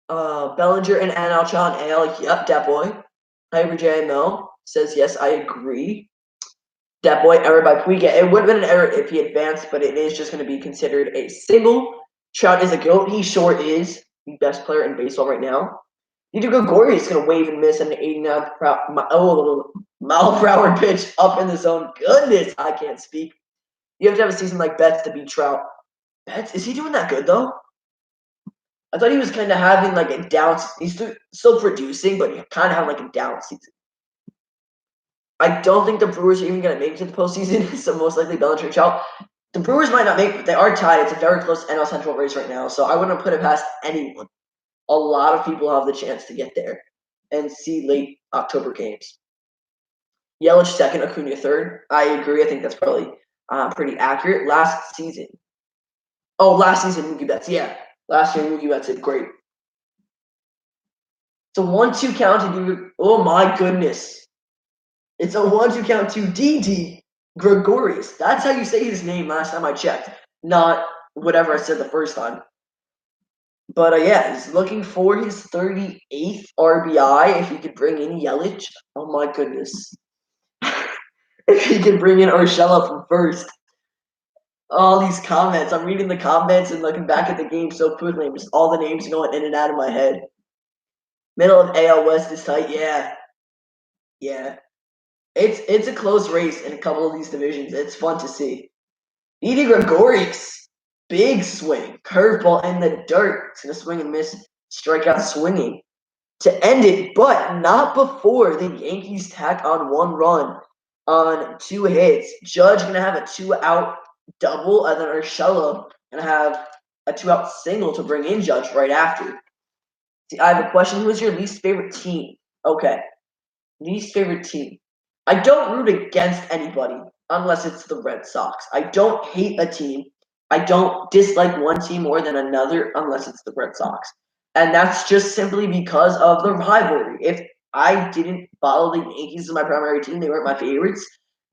Bellinger and Analchan AL. Yep, that boy. Hyper JML says yes, I agree. That boy, error by Puig. It would have been an error if he advanced, but it is just going to be considered a single. Trout is a GOAT. He sure is the best player in baseball right now. Didi Gregorius is going to wave and miss an 89 mile per hour pitch up in the zone. Goodness, I can't speak. You have to have a season like Betts to beat Trout. Betts, is he doing that good though? I thought he was kind of having like a down. He's still producing, but he kind of had like a down season. I don't think the Brewers are even going to make it to the postseason, so most likely Bellinger and Trout. The Brewers might not make it, but they are tied. It's a very close NL Central race right now, so I wouldn't put it past anyone. A lot of people have the chance to get there and see late October games. Yelich second, Acuna third. I agree. I think that's probably pretty accurate. Last season, Mookie Betts. Yeah, last year Mookie Betts did great. It's a 1-2 count. Oh my goodness. It's a 1-2 count to Didi Gregorius. That's how you say his name last time I checked, not whatever I said the first time. But yeah, he's looking for his 38th RBI. If he could bring in Yelich, oh my goodness. If he could bring in Urshela from first. All these comments. I'm reading the comments and looking back at the game so quickly. Just all the names going in and out of my head. Middle of AL West is tight. Yeah. Yeah. It's a close race in a couple of these divisions. It's fun to see. Didi Gregorius, big swing, curveball in the dirt. It's gonna swing and miss, strikeout swinging to end it, but not before the Yankees tack on 1 run on 2 hits. Judge gonna have a 2-out double, and then Urshela gonna have a 2-out single to bring in Judge right after. See, I have a question. Who is your least favorite team? Okay, least favorite team. I don't root against anybody unless it's the Red Sox. I don't hate a team. I don't dislike one team more than another unless it's the Red Sox. And that's just simply because of the rivalry. If I didn't follow the Yankees as my primary team, they weren't my favorites,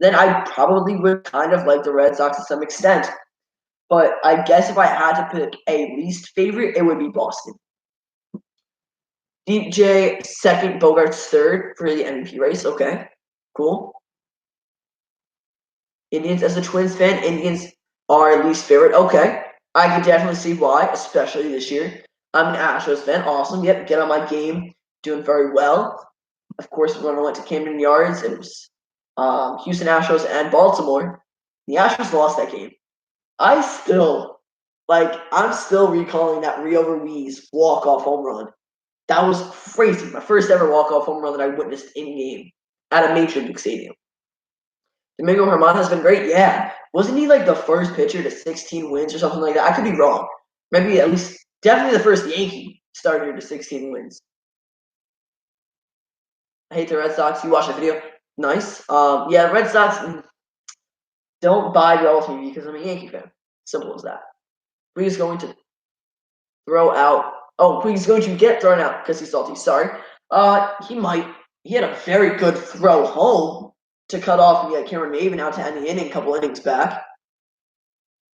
then I probably would kind of like the Red Sox to some extent. But I guess if I had to pick a least favorite, it would be Boston. DJ second, Bogart's third for the MVP race. Okay, cool. Indians, as a Twins fan, Indians are least favorite. Okay, I can definitely see why, especially this year. I'm an Astros fan. Awesome. Yep, get on my game. Doing very well. Of course, when I went to Camden Yards, it was Houston Astros and Baltimore. The Astros lost that game. I'm still recalling that Rio Ruiz walk-off home run. That was crazy. My first ever walk-off home run that I witnessed in game at a major league stadium. Domingo Germán has been great. Yeah. Wasn't he like the first pitcher to 16 wins or something like that? I could be wrong. Maybe at least definitely the first Yankee starter to 16 wins. I hate the Red Sox. You watch the video. Nice. Yeah, Red Sox don't buy Real TV because I'm a Yankee fan. Simple as that. Puig's going to throw out. Oh, Puig's going to get thrown out because he's salty. Sorry. He might. He had a very good throw home to cut off and get Cameron Maven out to end the inning, a couple innings back.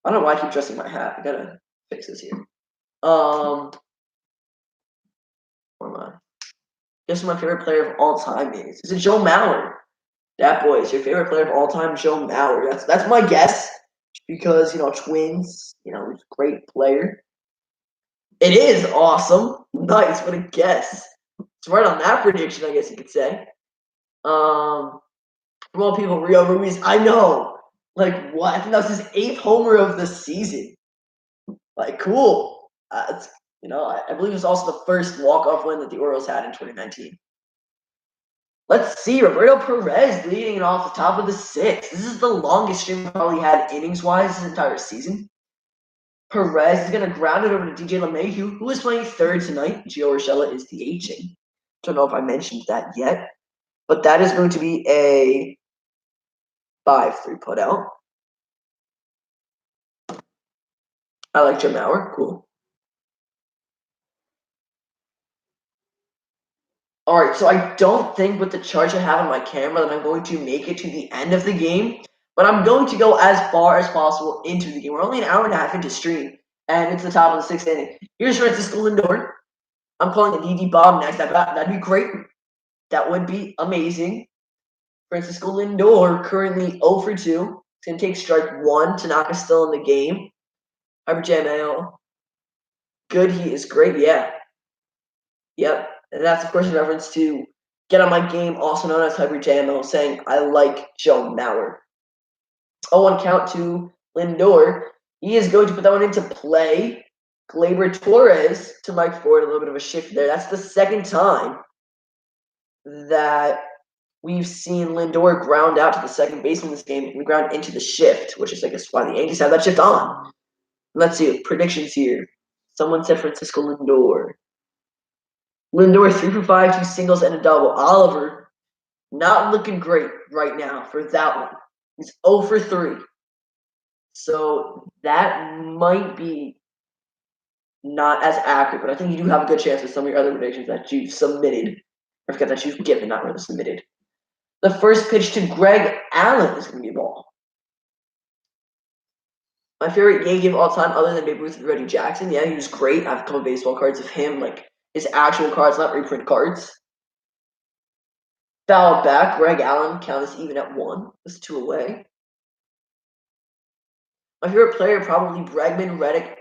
I don't know why I keep adjusting my hat. I gotta fix this here. Where am I? Guess who my favorite player of all time is? Is it Joe Mauer? That boy is your favorite player of all time, Joe Mauer. That's my guess because Twins. He's a great player. It is awesome. Nice. What a guess. It's right on that prediction, I guess you could say. From all people, Rio Ruiz. I know. Like what? I think that was his 8th homer of the season. Like cool. I believe it was also the first walk-off win that the Orioles had in 2019. Let's see. Roberto Perez leading it off the top of the 6th. This is the longest stream probably had innings-wise this entire season. Perez is going to ground it over to DJ LeMahieu, who is playing third tonight. Gio Urshela is DHing. Don't know if I mentioned that yet. But that is going to be a 5-3 putout. I like Joe Mauer. Cool. All right, so I don't think with the charge I have on my camera that I'm going to make it to the end of the game, but I'm going to go as far as possible into the game. We're only an hour and a half into stream, and it's the top of the 6th inning. Here's Francisco Lindor. I'm calling a DD bomb next. That'd be great. That would be amazing. Francisco Lindor currently 0 for 2. He's going to take strike 1. Tanaka's still in the game. Hyper Jam Good. He is great. Yeah. Yep. And that's, of course, a reference to Get On My Game, also known as Hyper JMO, saying, I like Joe Mauer. 0-1 count to Lindor. He is going to put that one into play. Gleyber Torres to Mike Ford, a little bit of a shift there. That's the second time that we've seen Lindor ground out to the second baseman in this game and ground into the shift, which is, I guess, why the Yankees have that shift on. Let's see predictions here. Someone said Francisco Lindor. Lindor 3 for 5, 2 singles and a double. Oliver not looking great right now for that one. He's 0 for 3. So that might be not as accurate, but I think you do have a good chance with some of your other predictions that you've submitted. I forget that you've given, not really submitted. The first pitch to Greg Allen is going to be a ball. My favorite Yankee of all time, other than Babe Ruth, is Reggie Jackson. Yeah, he was great. I have a couple of baseball cards of him, like his actual cards, not reprint cards. Foul back. Greg Allen count is even at 1. That's 2 away. My favorite player, probably Bregman, Reddick,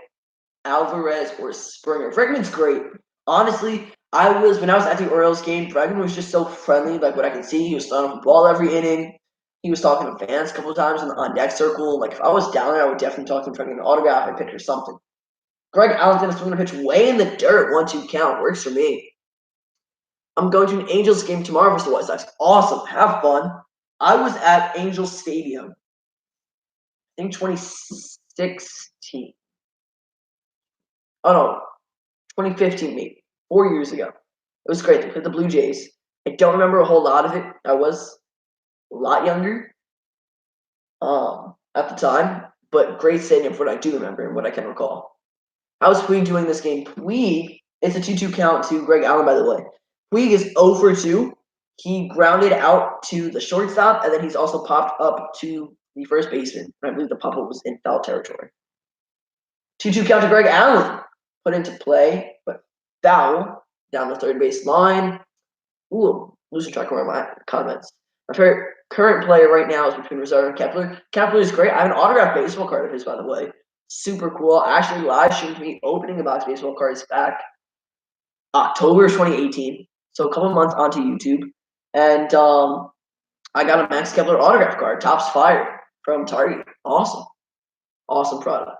Alvarez, or Springer. Bregman's great. Honestly, when I was at the Orioles game, Bregman was just so friendly. Like what I could see, he was throwing the ball every inning. He was talking to fans a couple of times in the on deck circle. Like if I was down there, I would definitely talk to him, trying to get an autograph, a picture, something. Greg Allen's gonna swing a pitch way in the dirt, 1-2 count. Works for me. I'm going to an Angels game tomorrow versus the White Sox. Awesome, have fun. I was at Angels Stadium, I think 2016. Oh no, 2015 maybe, 4 years ago. It was great. They played the Blue Jays. I don't remember a whole lot of it. I was a lot younger at the time, but great stadium for what I do remember and what I can recall. How's Puig doing this game? Puig, it's a 2-2 count to Greg Allen, by the way. Puig is 0 for 2. He grounded out to the shortstop, and then he's also popped up to the first baseman. I believe the pop-up was in foul territory. 2-2 count to Greg Allen. Put into play, but foul down the third base line. Ooh, losing track of my comments. My favorite current player right now is between Rosario and Kepler. Kepler is great. I have an autographed baseball card of his, by the way. Super cool. Actually, live streamed me opening a box of baseball cards back October 2018. So a couple months onto YouTube. And I got a Max Kepler autograph card, Tops Fire from Target. Awesome. Awesome product.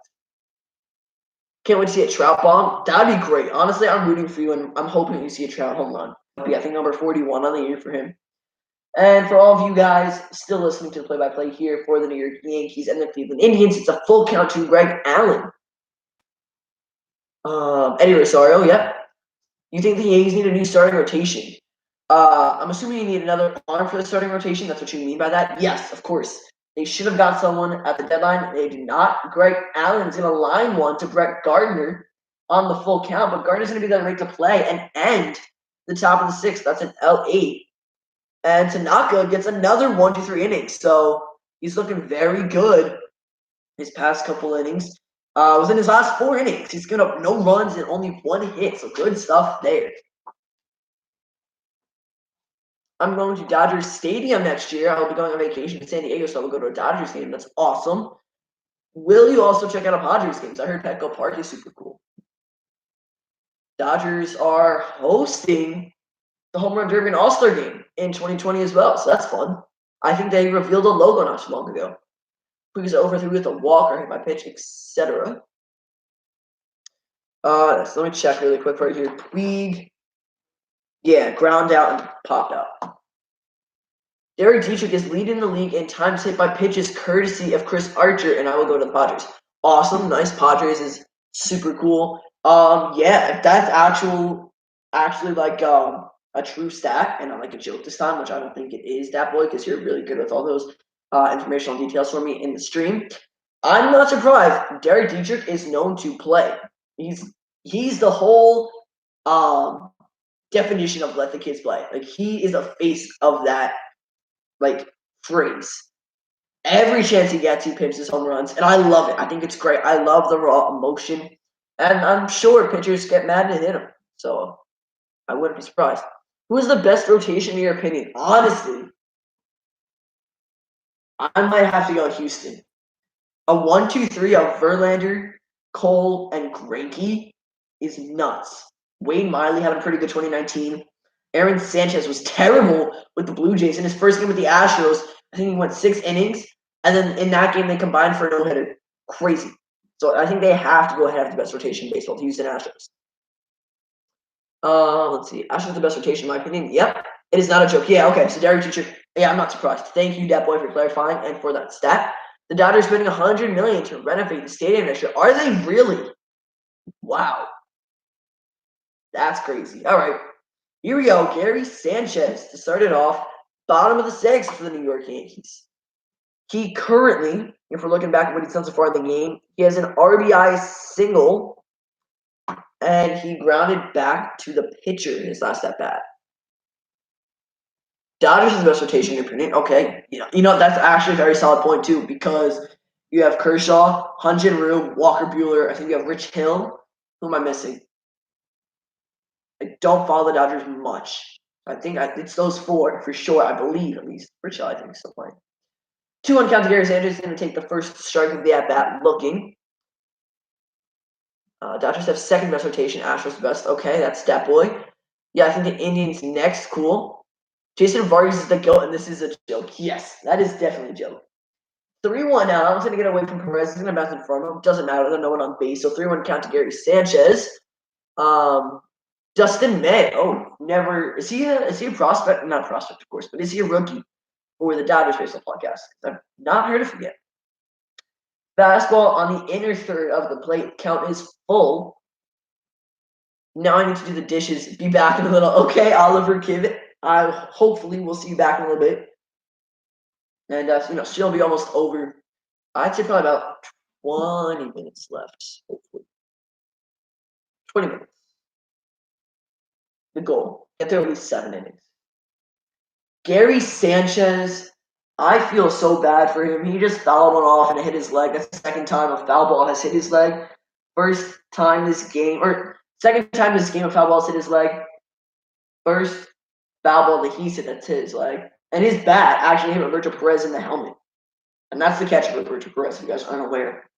Can't wait to see a Trout bomb. That'd be great. Honestly, I'm rooting for you, and I'm hoping you see a Trout home run. I think number 41 on the year for him. And for all of you guys still listening to the play-by-play here for the New York Yankees and the Cleveland Indians, it's a full count to Greg Allen. Eddie Rosario, yeah. You think the Yankees need a new starting rotation? I'm assuming you need another arm for the starting rotation. That's what you mean by that? Yes, of course. They should have got someone at the deadline. They did not. Greg Allen's going to line one to Brett Gardner on the full count, but Gardner's going to be there to make the play and end the top of the 6th. That's an L8. And Tanaka gets another 1, 2, 3 innings. So he's looking very good his past couple innings. Was in his last 4 innings. He's given up no runs and only 1 hit. So good stuff there. I'm going to Dodgers Stadium next year. I'll be going on vacation to San Diego, so I'll go to a Dodgers game. That's awesome. Will you also check out a Padres games? I heard Petco Park is super cool. Dodgers are hosting the Home Run Derby and All-Star game in 2020 as well, so that's fun. I think they revealed a logo not too long ago. Puig is over 3 with a walker, hit my pitch, etc. So let me check really quick right here. Puig, yeah, ground out and popped out. Derek Dietrich is leading the league in times hit by pitches courtesy of Chris Archer, and I will go to the Padres. Awesome, nice. Padres is super cool. Yeah, if that's actually like a true stat and not like a joke this time, which I don't think it is, that boy, because you're really good with all those informational details for me in the stream. I'm not surprised. Derek Dietrich is known to play. He's the whole definition of let the kids play. Like, he is a face of that, like, phrase. Every chance he gets, he pimps his home runs, and I love it. I think it's great. I love the raw emotion, and I'm sure pitchers get mad and hit him. So I wouldn't be surprised. Who is the best rotation in your opinion? Honestly, I might have to go Houston. A 1-2-3 of Verlander, Cole, and Greinke is nuts. Wade Miley having a pretty good 2019. Aaron Sanchez was terrible with the Blue Jays in his first game with the Astros. I think he went 6 innings, and then in that game they combined for a no-hitter. Crazy. So I think they have to go ahead and have the best rotation in baseball, the Houston Astros. Let's see. Astros the best rotation in my opinion. Yep, it is not a joke. Yeah, okay. So Derek Jeter. Yeah, I'm not surprised. Thank you, Dat Boy, for clarifying and for that stat. The Dodgers spending $100 million to renovate the stadium next year. Are they really? Wow, that's crazy. All right, here we go. Gary Sanchez to start it off. Bottom of the sixth for the New York Yankees. He currently, if we're looking back at what he's done so far in the game, he has an RBI single, and he grounded back to the pitcher in his last at bat. Dodgers is the best rotation in opinion. Okay, you know that's actually a very solid point too, because you have Kershaw, Hyun-Jin Ryu, Walker Buehler. I think you have Rich Hill. Who am I missing? I don't follow the Dodgers much. I think it's those four for sure. I believe at least. Rich Hill, I think, is still playing. 2-1 count to Gary Sanchez is going to take the first strike of the at bat. Looking. Dodgers have second best rotation. Astros best. Okay, that's that boy. Yeah, I think the Indians next. Cool. Jason Vargas is the GOAT, and this is a joke. Yes, that is definitely a joke. 3-1 now. I was going to get away from Perez. He's going to bounce in front of him. Doesn't matter. There's no one on base. So 3-1 count to Gary Sanchez. Dustin May. Oh, never. Is he a prospect? Not a prospect, of course, but is he a rookie for the Dodgers Baseball Podcast? I've not heard of him yet. Fastball on the inner third of the plate. Count is full. Now I need to do the dishes. Be back in a little. Okay, Oliver Kivett. I hopefully will see you back in a little bit. And she'll be almost over. I'd say probably about 20 minutes left. Hopefully, 20 minutes. The goal. Get there at least 7 innings. Gary Sanchez. I feel so bad for him. He just fouled one off and it hit his leg. That's the second time a foul ball has hit his leg. Second time this game a foul ball has hit his leg. First foul ball that he's hit that's hit his leg. And his bat actually hit Roberto Perez in the helmet. And that's the catch of Roberto Perez, if you guys aren't aware.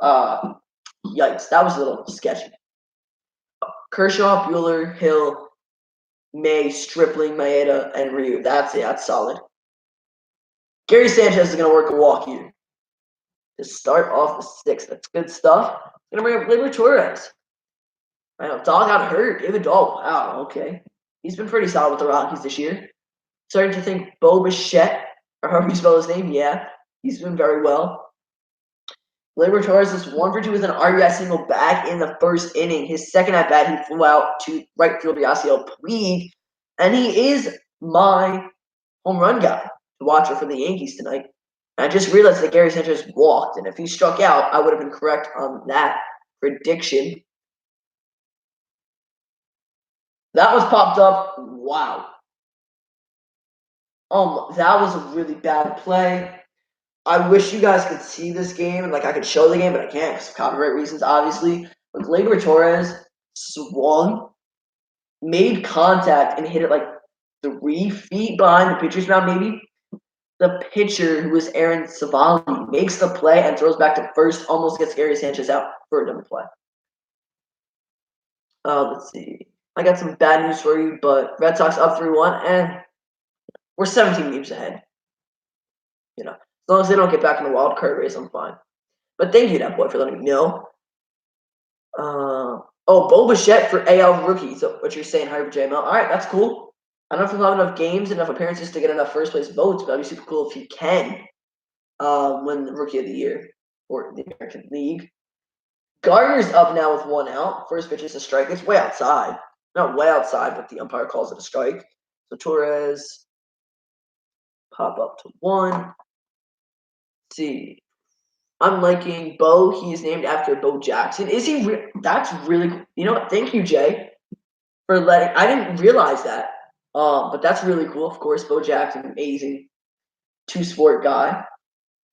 Yikes, that was a little sketchy. Kershaw, Buehler, Hill, May, Stripling, Maeda, and Ryu. That's it. That's solid. Gary Sanchez is going to work a walk here to start off the sixth. That's good stuff. Going to bring up Gleyber Torres. I know, Dog got hurt. David Dahl. Wow, okay. He's been pretty solid with the Rockies this year. Starting to think Bo Bichette, or however you spell his name, yeah. He's doing very well. Gleyber Torres is 1-for-2 with an RBI single back in the first inning. His second at bat, he flew out to right field Yasiel Puig, and he is my home run guy to watch for the Yankees tonight. And I just realized that Gary Sanchez walked, and if he struck out, I would have been correct on that prediction. That was popped up. Wow. That was a really bad play. I wish you guys could see this game and I could show the game, but I can't because of copyright reasons, obviously. But Gleyber Torres swung, made contact, and hit it 3 feet behind the pitcher's mound, maybe. The pitcher, who was Aaron Savali, makes the play and throws back to first, almost gets Gary Sanchez out for a double play. Let's see. I got some bad news for you, but Red Sox up 3-1, and we're 17 games ahead. As long as they don't get back in the wild card race, I'm fine. But thank you, that boy, for letting me know. Bo Bichette for AL rookie. So what you're saying, hire for JML. All right, that's cool. I don't know if he'll have enough games, enough appearances to get enough first place votes, but that'd be super cool if he can win the Rookie of the Year for the American League. Gardner's up now with 1 out. First pitch is a strike. It's way outside. Not way outside, but the umpire calls it a strike. So Torres pop up to 1. See, I'm liking Bo. He's named after Bo Jackson. Is he? That's really cool. Thank you, Jay. for letting. I didn't realize that. But that's really cool. Of course, Bo Jackson, amazing two-sport guy.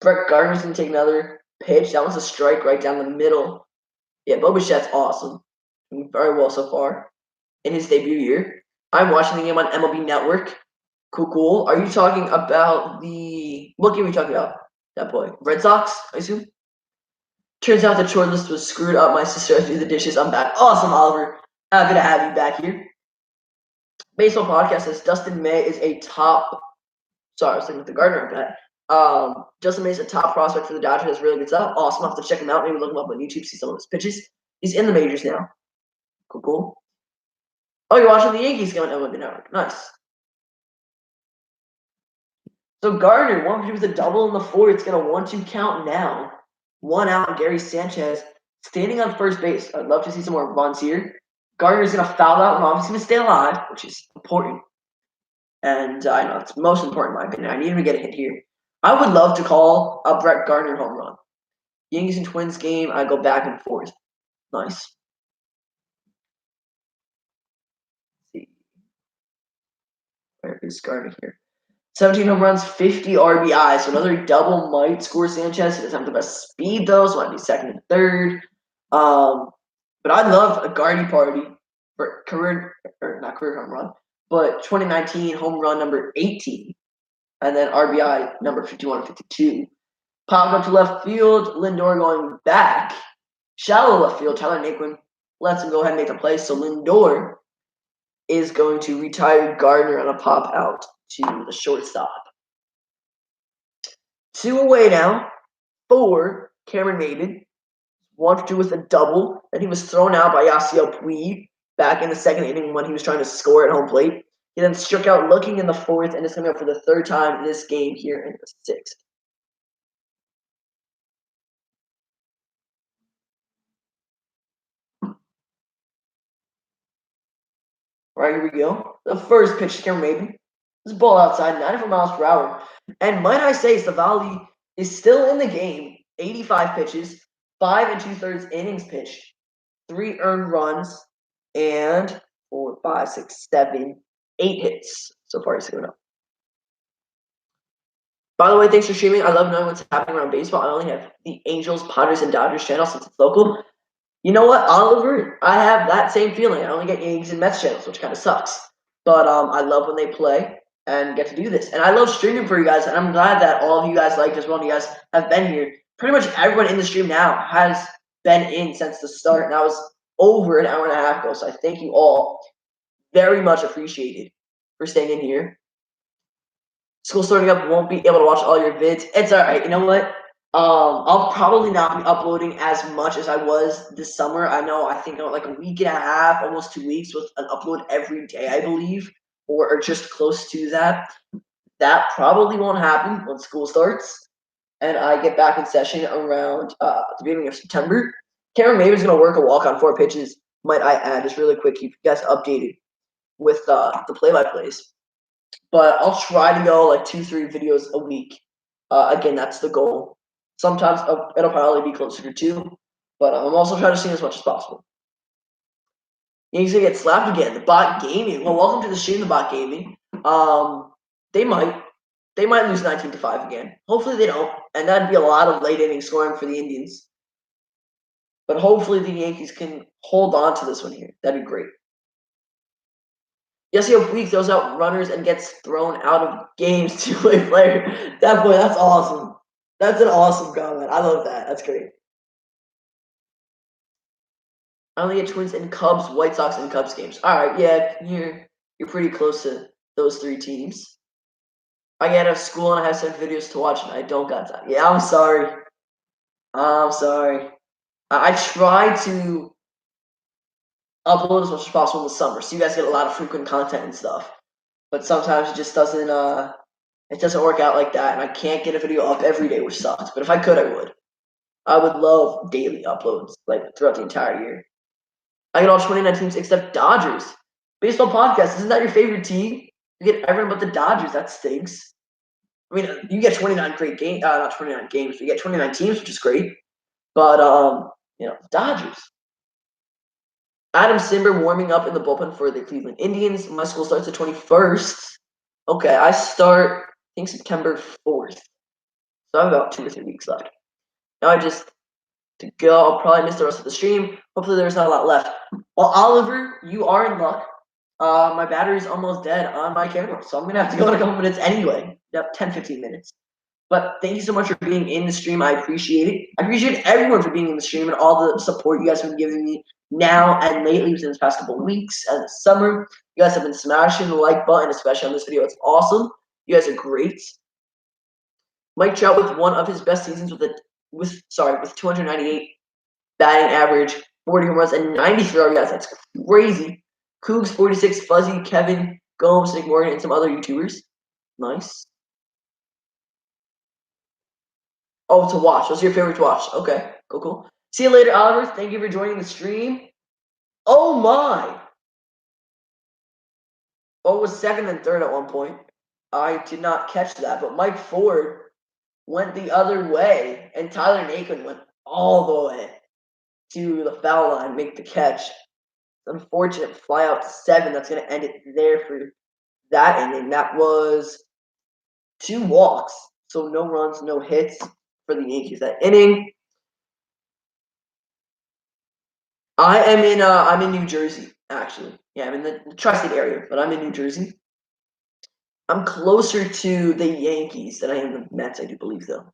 Brett Gardner's gonna take another pitch. That was a strike right down the middle. Yeah, Bo Bichette's awesome. Doing very well so far in his debut year. I'm watching the game on MLB Network. Cool, cool. Are you talking about what game are you talking about? That boy, Red Sox, I assume. Turns out the chore list was screwed up. My sister had to do the dishes. I'm back. Awesome, Oliver. Happy to have you back here. Baseball podcast says Dustin May is a top. Sorry, I was thinking with the Gardner bet. Justin May is a top prospect for the Dodgers. Has really good stuff. Awesome. I'll have to check him out. Maybe look him up on YouTube, see some of his pitches. He's in the majors now. Cool, cool. Oh, you're watching the Yankees game on MLB Network. Nice. So Gardner, 1-2 with a double in the fourth. It's gonna 1-2 count now. 1 out. Gary Sanchez standing on first base. I'd love to see some more runs here. Gardner's gonna foul out, and obviously gonna stay alive, which is important. And I know it's most important in my opinion. I need him to get a hit here. I would love to call a Brett Gardner home run. Yankees and Twins game, I go back and forth. Nice. Let's see. Where is Gardner here? 17 home runs, 50 RBIs. So another double might score Sanchez. He doesn't have the best speed though, so I'd be second and third. But I'd love a Gardy party for career, or not career home run, but 2019 home run number 18, and then RBI number 51 and 52. Popped up to left field. Lindor going back. Shallow left field. Tyler Naquin lets him go ahead and make the play. So Lindor is going to retire Gardner on a pop out to the shortstop. 2 away now for Cameron Maybin. 1-2 with a double. Then he was thrown out by Yasiel Puig back in the second inning when he was trying to score at home plate. He then struck out looking in the fourth and is coming up for the third time in this game here in the sixth. All right, here we go. The first pitch to Cameron Maybin. This ball outside, 94 miles per hour. And might I say, Savali is still in the game. 85 pitches, 5 2/3 innings pitched, 3 earned runs, and 4, 5, 6, 7, 8 hits so far. He's going up. By the way, thanks for streaming. I love knowing what's happening around baseball. I only have the Angels, Padres, and Dodgers channel since it's local. You know what, Oliver? I have that same feeling. I only get Yankees and Mets channels, which kind of sucks. But I love when they play and get to do this. And I love streaming for you guys, and I'm glad that all of you guys liked as well, and you guys have been here. Pretty much everyone in the stream now has been in since the start, and I was over an hour and a half ago, so I thank you all. Very much appreciated for staying in here. School starting up, won't be able to watch all your vids. It's all right. You know what? I'll probably not be uploading as much as I was this summer. I think like a week and a half, almost 2 weeks with an upload every day, I believe, or just close to that. That probably won't happen when school starts and I get back in session around the beginning of September. Cameron Maybin's going to work a walk on 4 pitches, might I add, just really quick, keep you guys updated with the play-by-plays. But I'll try to go like 2-3 videos a week. Again, that's the goal. Sometimes it'll probably be closer to 2, but I'm also trying to stream as much as possible. Yankees gonna get slapped again. The bot gaming. Well, welcome to the stream, the bot gaming. They might lose 19-5 again. Hopefully they don't, and that'd be a lot of late inning scoring for the Indians. But hopefully the Yankees can hold on to this one here. That'd be great. Yasiel Puig throws out runners and gets thrown out of games. 2-way player. That's awesome. That's an awesome comment. I love that. That's great. I only get Twins and Cubs, White Sox, and Cubs games. All right, yeah, you're pretty close to those 3 teams. I get out of school and I have some videos to watch and I don't got time. Yeah, I'm sorry. I'm sorry. I try to upload as much as possible in the summer, so you guys get a lot of frequent content and stuff. But sometimes it just doesn't work out like that, and I can't get a video up every day, which sucks. But if I could, I would. I would love daily uploads, like throughout the entire year. I get all 29 teams except Dodgers. Baseball podcast, isn't that your favorite team? You get everyone but the Dodgers. That stinks. I mean, you get 29 great games, not 29 games, but you get 29 teams, which is great. But Dodgers. Adam Simber warming up in the bullpen for the Cleveland Indians. My school starts the 21st. Okay, I start, I think, September 4th. So I have about 2 or 3 weeks left. Now I just to go. I'll probably miss the rest of the stream. Hopefully there's not a lot left. Well, Oliver, you are in luck. My battery's almost dead on my camera, so I'm gonna have to go in a couple minutes anyway. Yep, 10, 15 minutes. But thank you so much for being in the stream. I appreciate it. I appreciate everyone for being in the stream and all the support you guys have been giving me now and lately within this past couple of weeks and the summer. You guys have been smashing the like button, especially on this video. It's awesome. You guys are great. Mike Trout with one of his best seasons with 298 batting average, 40 home runs, and 93 RBIs. That's crazy. Cougs 46, Fuzzy, Kevin, Gomes, Nick Morgan, and some other YouTubers. Nice. Oh, to watch. What's your favorite to watch? Okay, cool. See you later, Oliver. Thank you for joining the stream. Oh my! Oh, was second and third at one point. I did not catch that, but Mike Ford went the other way, and Tyler Naquin went all the way to the foul line, make the catch. Unfortunate fly out to 7. That's going to end it there for that inning. That was 2 walks, so no runs, no hits for the Yankees that inning. I'm in New Jersey, actually. Yeah, I'm in the tri-state area, but I'm in New Jersey. I'm closer to the Yankees than I am the Mets, I do believe, though.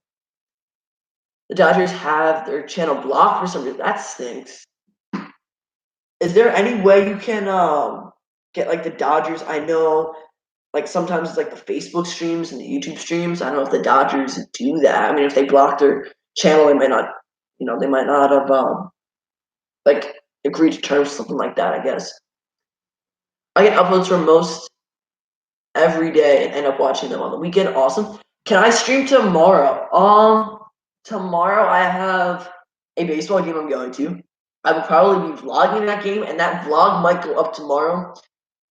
The Dodgers have their channel blocked for some reason. That stinks. Is there any way you can get like the Dodgers? I know like sometimes it's like the Facebook streams and the YouTube streams. I don't know if the Dodgers do that. I mean, if they block their channel, they might not, they might not have like agreed to terms, something like that. I guess I get uploads from most every day and end up watching them on the weekend. Awesome. Can I stream tomorrow? Tomorrow I have a baseball game I'm going to. I will probably be vlogging that game, and that vlog might go up tomorrow.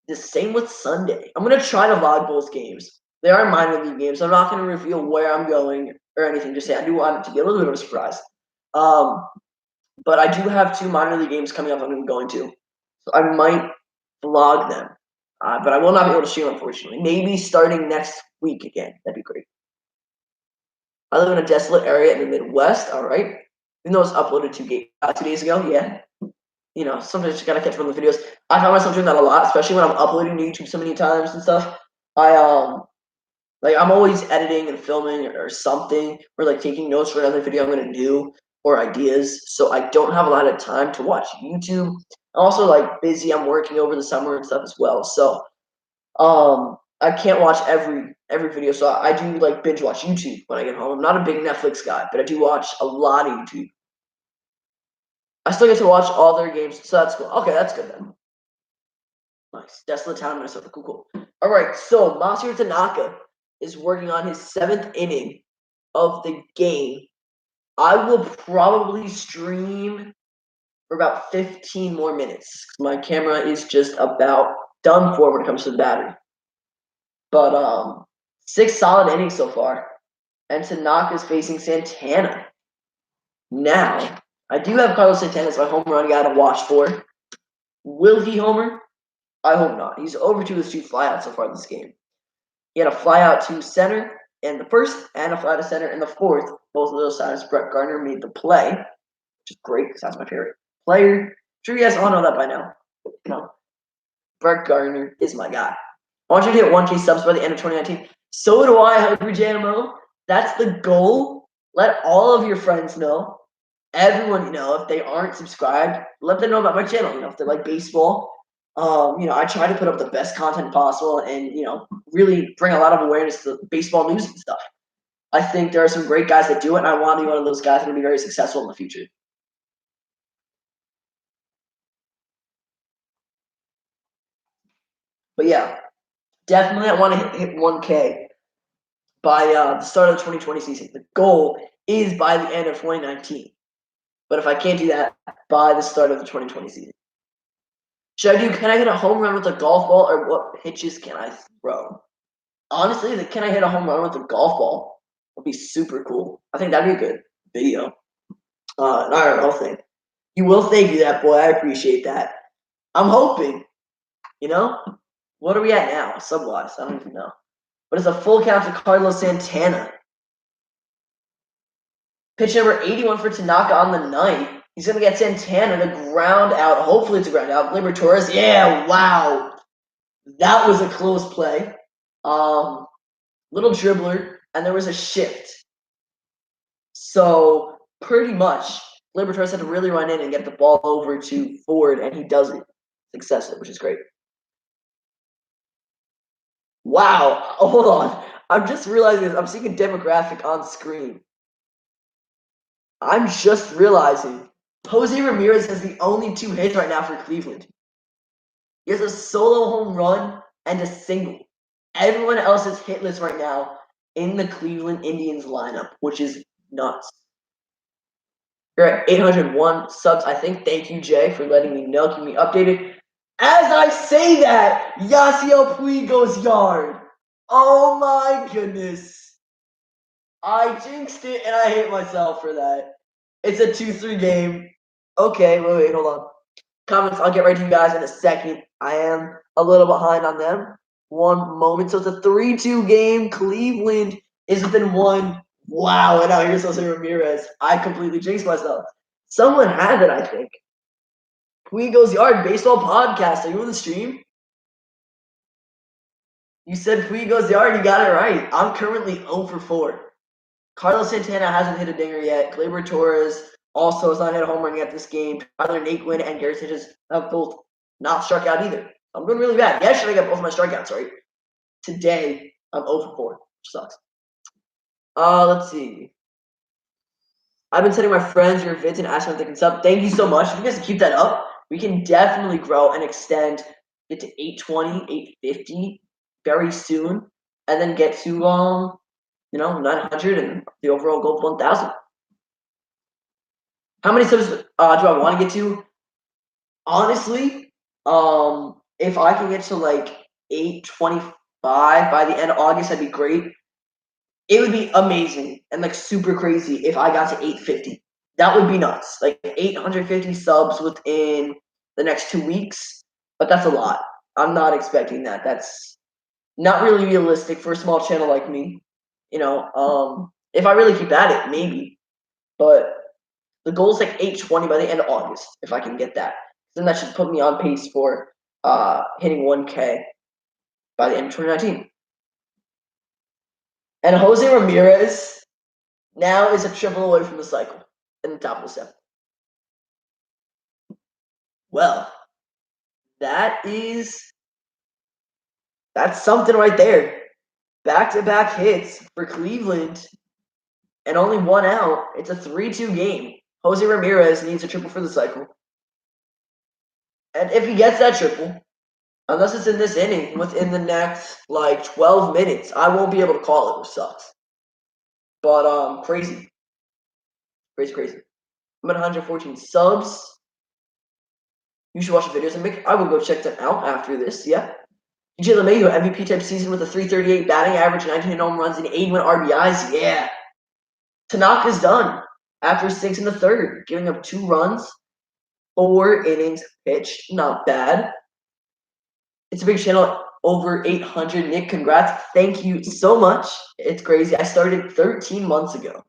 The same with Sunday. I'm gonna try to vlog both games. They are minor league games. So I'm not gonna reveal where I'm going or anything. Just say I do want it to be a little bit of a surprise. But I do have 2 minor league games coming up. I'm going to, so I might vlog them. But I will not be able to stream, unfortunately. Maybe starting next week again. That'd be great. I live in a desolate area in the Midwest. All right. Even though it was uploaded 2 days ago. Yeah. Sometimes you just gotta catch one of the videos. I find myself doing that a lot, especially when I'm uploading to YouTube so many times and stuff. I'm always editing and filming or something, or like taking notes for another video I'm gonna do or ideas. So I don't have a lot of time to watch YouTube. I'm also like busy. I'm working over the summer and stuff as well. So I can't watch every video. So I do like binge watch YouTube when I get home. I'm not a big Netflix guy, but I do watch a lot of YouTube. I still get to watch all their games, so that's cool. Okay, that's good then. Nice. Desolate Town, Minnesota. Cool. All right, so Masahiro Tanaka is working on his 7th inning of the game. I will probably stream for about 15 more minutes. My camera is just about done for when it comes to the battery. But 6 solid innings so far. And Tanaka's facing Santana. Now, I do have Carlos Santana as my home run guy to watch for. Will he homer? I hope not. He's over 2 with 2 flyouts so far this game. He had a flyout to center in the first and a flyout to center in the fourth. Both of those times, Brett Gardner made the play, which is great because that's my favorite player. I'm sure you guys all know that by now. Brett Gardner is my guy. I want you to hit 1K subs by the end of 2019. So do I, Hungry JMO. That's the goal. Let all of your friends know. Everyone if they aren't subscribed, let them know about my channel. If they like baseball, I try to put up the best content possible and really bring a lot of awareness to baseball news and stuff. I think there are some great guys that do it, and I want to be one of those guys that will be very successful in the future. But yeah, definitely I want to hit 1K by the start of the 2020 season. The goal is by the end of 2019. But if I can't do that, by the start of the 2020 season. Can I hit a home run with a golf ball, or what pitches can I throw? Honestly, can I hit a home run with a golf ball? Would be super cool. I think that'd be a good video. All right, I'll think. You will thank you that, boy. I appreciate that. I'm hoping. You know? What are we at now, sub-wise? I don't even know. But it's a full count to Carlos Santana. Pitch number 81 for Tanaka on the ninth. He's going to get Santana to ground out. Hopefully it's a ground out. Gleyber Torres. Yeah, wow. That was a close play. Little dribbler, and there was a shift. So pretty much, Gleyber Torres had to really run in and get the ball over to Ford, and he does it successfully, which is great. Wow. Hold on. I'm just realizing this. I'm seeing a demographic on screen. I'm just realizing Jose Ramirez has the only 2 hits right now for Cleveland. He has a solo home run and a single. Everyone else is hitless right now in the Cleveland Indians lineup, which is nuts. You're at 801 subs, I think. Thank you, Jay, for letting me know, keeping me updated. As I say that, Yasiel Puig goes yard. Oh my goodness. I jinxed it and I hate myself for that. It's a 2-3 game. Okay, wait, hold on. Comments, I'll get right to you guys in a second. I am a little behind on them. One moment. So it's a 3-2 game. Cleveland is within one. Wow, and now here's Jose Ramirez. I completely jinxed myself. Someone had it, I think. Puigo's Yard Baseball Podcast. Are you on the stream? You said Puigo's Yard. You got it right. I'm currently 0 for 4. Carlos Santana hasn't hit a dinger yet. Gleyber Torres also has not hit a home run yet this game. Tyler Naquin and Garrett Sanchez have both not struck out either. I'm doing really bad. Yesterday I got both my strikeouts right. Today I'm 0 for 4, which sucks. Let's see. I've been sending my friends your vids and asking if they can sub. Thank you so much. If you guys keep that up, we can definitely grow and extend it to 820, 850 very soon, and then get to 900 and the overall goal of 1,000. How many subs do I want to get to? Honestly, if I can get to like 825 by the end of August, that'd be great. It would be amazing and like super crazy if I got to 850. That would be nuts. Like 850 subs within the next 2 weeks, but that's a lot. I'm not expecting that. That's not really realistic for a small channel like me. If I really keep at it, maybe. But the goal is like 820 by the end of August, if I can get that. Then that should put me on pace for hitting 1K by the end of 2019. And Jose Ramirez now is a triple away from the cycle in the top of the 7th. Well, that's something right there. Back-to-back hits for Cleveland and only 1 out. It's a 3-2 game. Jose Ramirez needs a triple for the cycle. And if he gets that triple, unless it's in this inning within the next 12 minutes, I won't be able to call it, which sucks. But crazy. Crazy. I'm at 114 subs. You should watch the videos I make. I will go check them out after this, yeah. DJ LeMahieu, MVP type season with a 338 batting average, 19 home runs, and 81 RBIs, yeah. Tanaka's done after 6 in the 3rd, giving up 2 runs, 4 innings pitched, not bad. It's a big channel, over 800. Nick, congrats. Thank you so much. It's crazy. I started 13 months ago.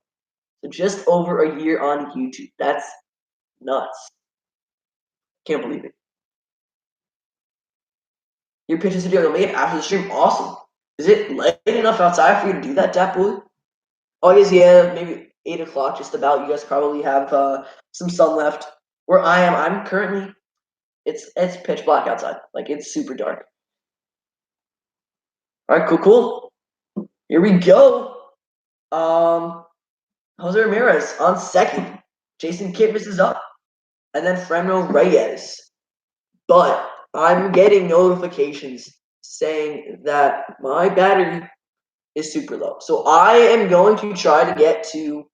So just over a year on YouTube. That's nuts. Can't believe it. Your pitches video will make it after the stream. Awesome. Is it late enough outside for you to do that, Dap Boy? August, yeah, maybe 8 o'clock, just about. You guys probably have some sun left. Where I am, I'm currently, it's pitch black outside. Like, it's super dark. All right, cool. Here we go. Jose Ramirez on second. Jason Kipnis is up. And then Fremno Reyes. But I'm getting notifications saying that my battery is super low. So I am going to try to get to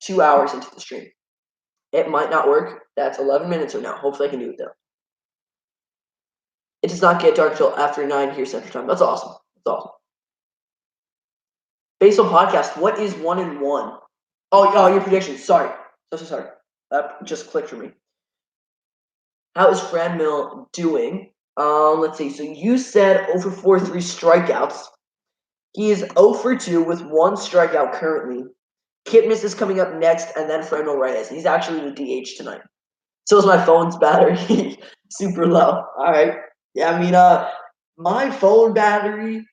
2 hours into the stream. It might not work. That's 11 minutes from now. Hopefully I can do it though. It does not get dark until after 9 here Central Time. That's awesome. Baseball podcast. What is 1-1? Oh, your predictions. Sorry. So sorry. That just clicked for me. How is Fran Mill doing? Let's see. So you said 0 for 4, 3 strikeouts. He is 0 for 2 with 1 strikeout currently. Kipnis is coming up next, and then Fernando Reyes. He's actually the DH tonight. So is my phone's battery. Super low. All right. Yeah, I mean, my phone battery,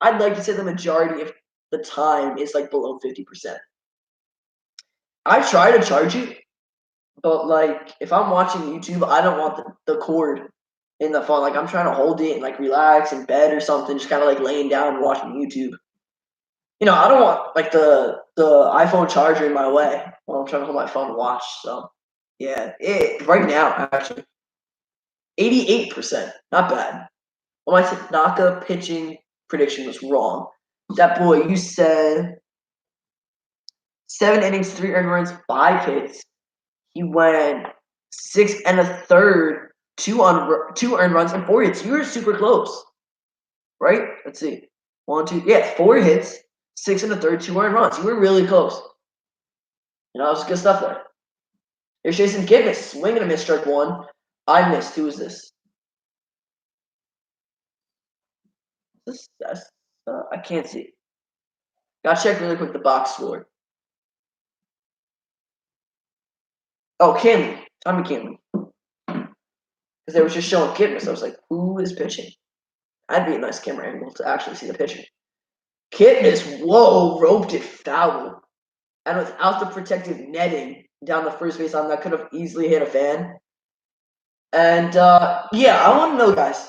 I'd like to say the majority of the time is like below 50%. I try to charge it, but like if I'm watching YouTube, I don't want the cord in the phone. Like I'm trying to hold it and like relax in bed or something, just kind of like laying down and watching YouTube. I don't want like the iPhone charger in my way while I'm trying to hold my phone and watch. So yeah, right now actually 88%, not bad. Well, my Tanaka pitching prediction was wrong. That boy, you said 7 innings, 3 earned runs, 5 hits. He went 6 1/3, two earned runs, and 4 hits. You were super close, right? Let's see, 1, 2, yeah, 4 hits, 6 1/3, 2 earned runs. You were really close. That was good stuff there. Here's Jason Kipnis swinging a miss, strike one. I missed. Who is this? That's I can't see. Gotta check really quick the box score. Oh, Kinley. Tommy Kinley. Because they were just showing Kipnis. I was like, who is pitching? That'd be a nice camera angle to actually see the pitching. Kipnis, whoa, roped it foul. And without the protective netting down the first base line, that could have easily hit a fan. And yeah, I want to know, guys,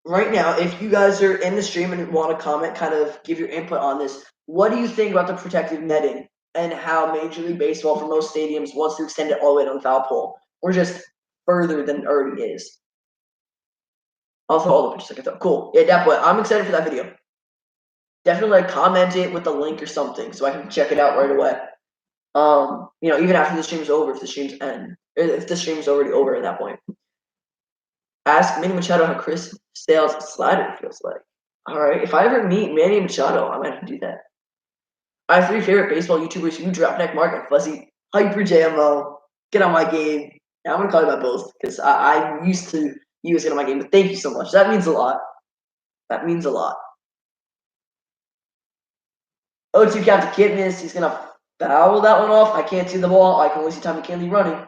right now, if you guys are in the stream and want to comment, kind of give your input on this, what do you think about the protective netting and how Major League Baseball for most stadiums wants to extend it all the way to the foul pole, or just further than it already is? I'll throw all the pictures I can throw. Cool. Yeah, definitely. I'm excited for that video. Definitely like comment it with a link or something so I can check it out right away. Even after the stream's over, if the stream's already over at that point. Ask Manny Machado how Chris Sale's slider feels like. All right. If I ever meet Manny Machado, I might have to do that. I have 3 favorite baseball YouTubers: you, Dropneck Mark, and Fuzzy Hyper JMO. Get on my game. Yeah, I'm gonna call you by both because I'm used to you guys get on my game. But thank you so much. That means a lot. That means a lot. 0-2 count to Kipnis. He's gonna foul that one off. I can't see the ball. I can only see Tommy Canley running.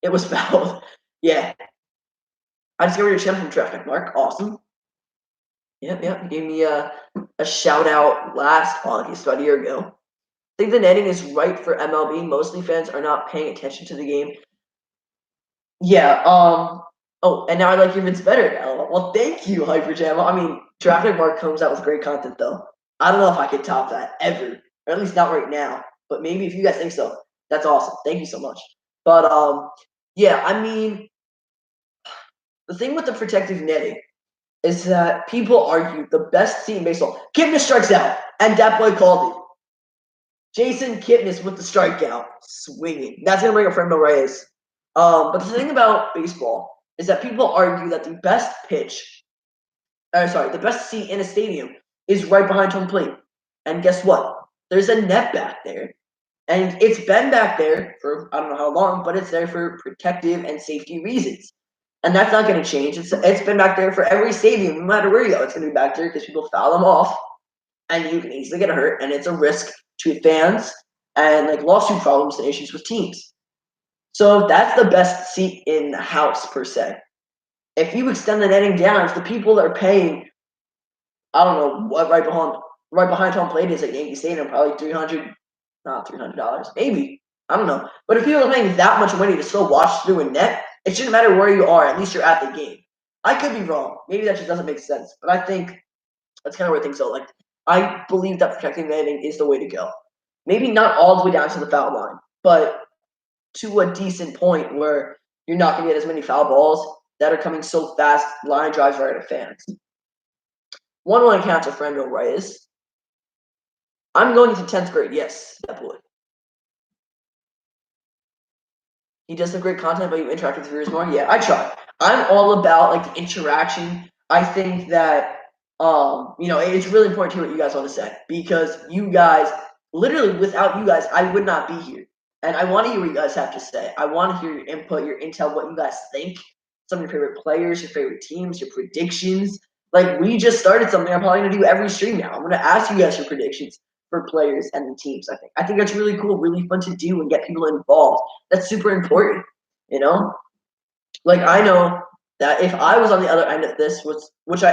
It was fouled. Yeah. I discovered your channel from Traffic Mark. Awesome. Yep. You gave me a shout out last podcast about a year ago. I think the netting is right for MLB. Mostly fans are not paying attention to the game. Yeah. Oh, and now I like your vids better. Well, thank you, Hyper Jam. I mean, Traffic Mark comes out with great content though. I don't know if I could top that ever, or at least not right now. But maybe if you guys think so, that's awesome. Thank you so much. But yeah, I mean, the thing with the protective netting is that people argue the best team in baseball. Kipnis strikes out, and that boy called it. Jason Kipnis with the strikeout, swinging. That's gonna bring up Fernando Reyes. But the thing about baseball is that people argue that the best the best seat in a stadium is right behind home plate. And guess what? There's a net back there. And it's been back there for I don't know how long, but it's there for protective and safety reasons. And that's not going to change. It's been back there for every stadium, no matter where you go. It's going to be back there because people foul them off, and you can easily get hurt, and it's a risk to fans and like lawsuit problems and issues with teams. So that's the best seat in the house per se. If you extend the netting down, if the people that are paying, I don't know what right behind home plate is at Yankee Stadium, probably not $300, maybe. I don't know. But if people are paying that much money to still watch through a net, it shouldn't matter where you are. At least you're at the game. I could be wrong. Maybe that just doesn't make sense. But I think that's kind of where things go. Like, I believe that protecting netting is the way to go. Maybe not all the way down to the foul line, but to a decent point where you're not going to get as many foul balls that are coming so fast, line drives right at fans. 1-1 count to Fernando Reyes. I'm going into 10th grade. Yes, that boy. He does some great content, but you interact with viewers more. Yeah, I try. I'm all about like the interaction. I think that it's really important to hear what you guys want to say because you guys, literally, without you guys, I would not be here. And I want to hear what you guys have to say. I want to hear your input, your intel, what you guys think. some of your favorite players, your favorite teams, your predictions. Like, we just started something I'm probably gonna do every stream now. I'm gonna ask you guys your predictions for players and the teams. I think that's really cool, really fun to do and get people involved. That's super important, you know? Like, I know that if I was on the other end of this, which I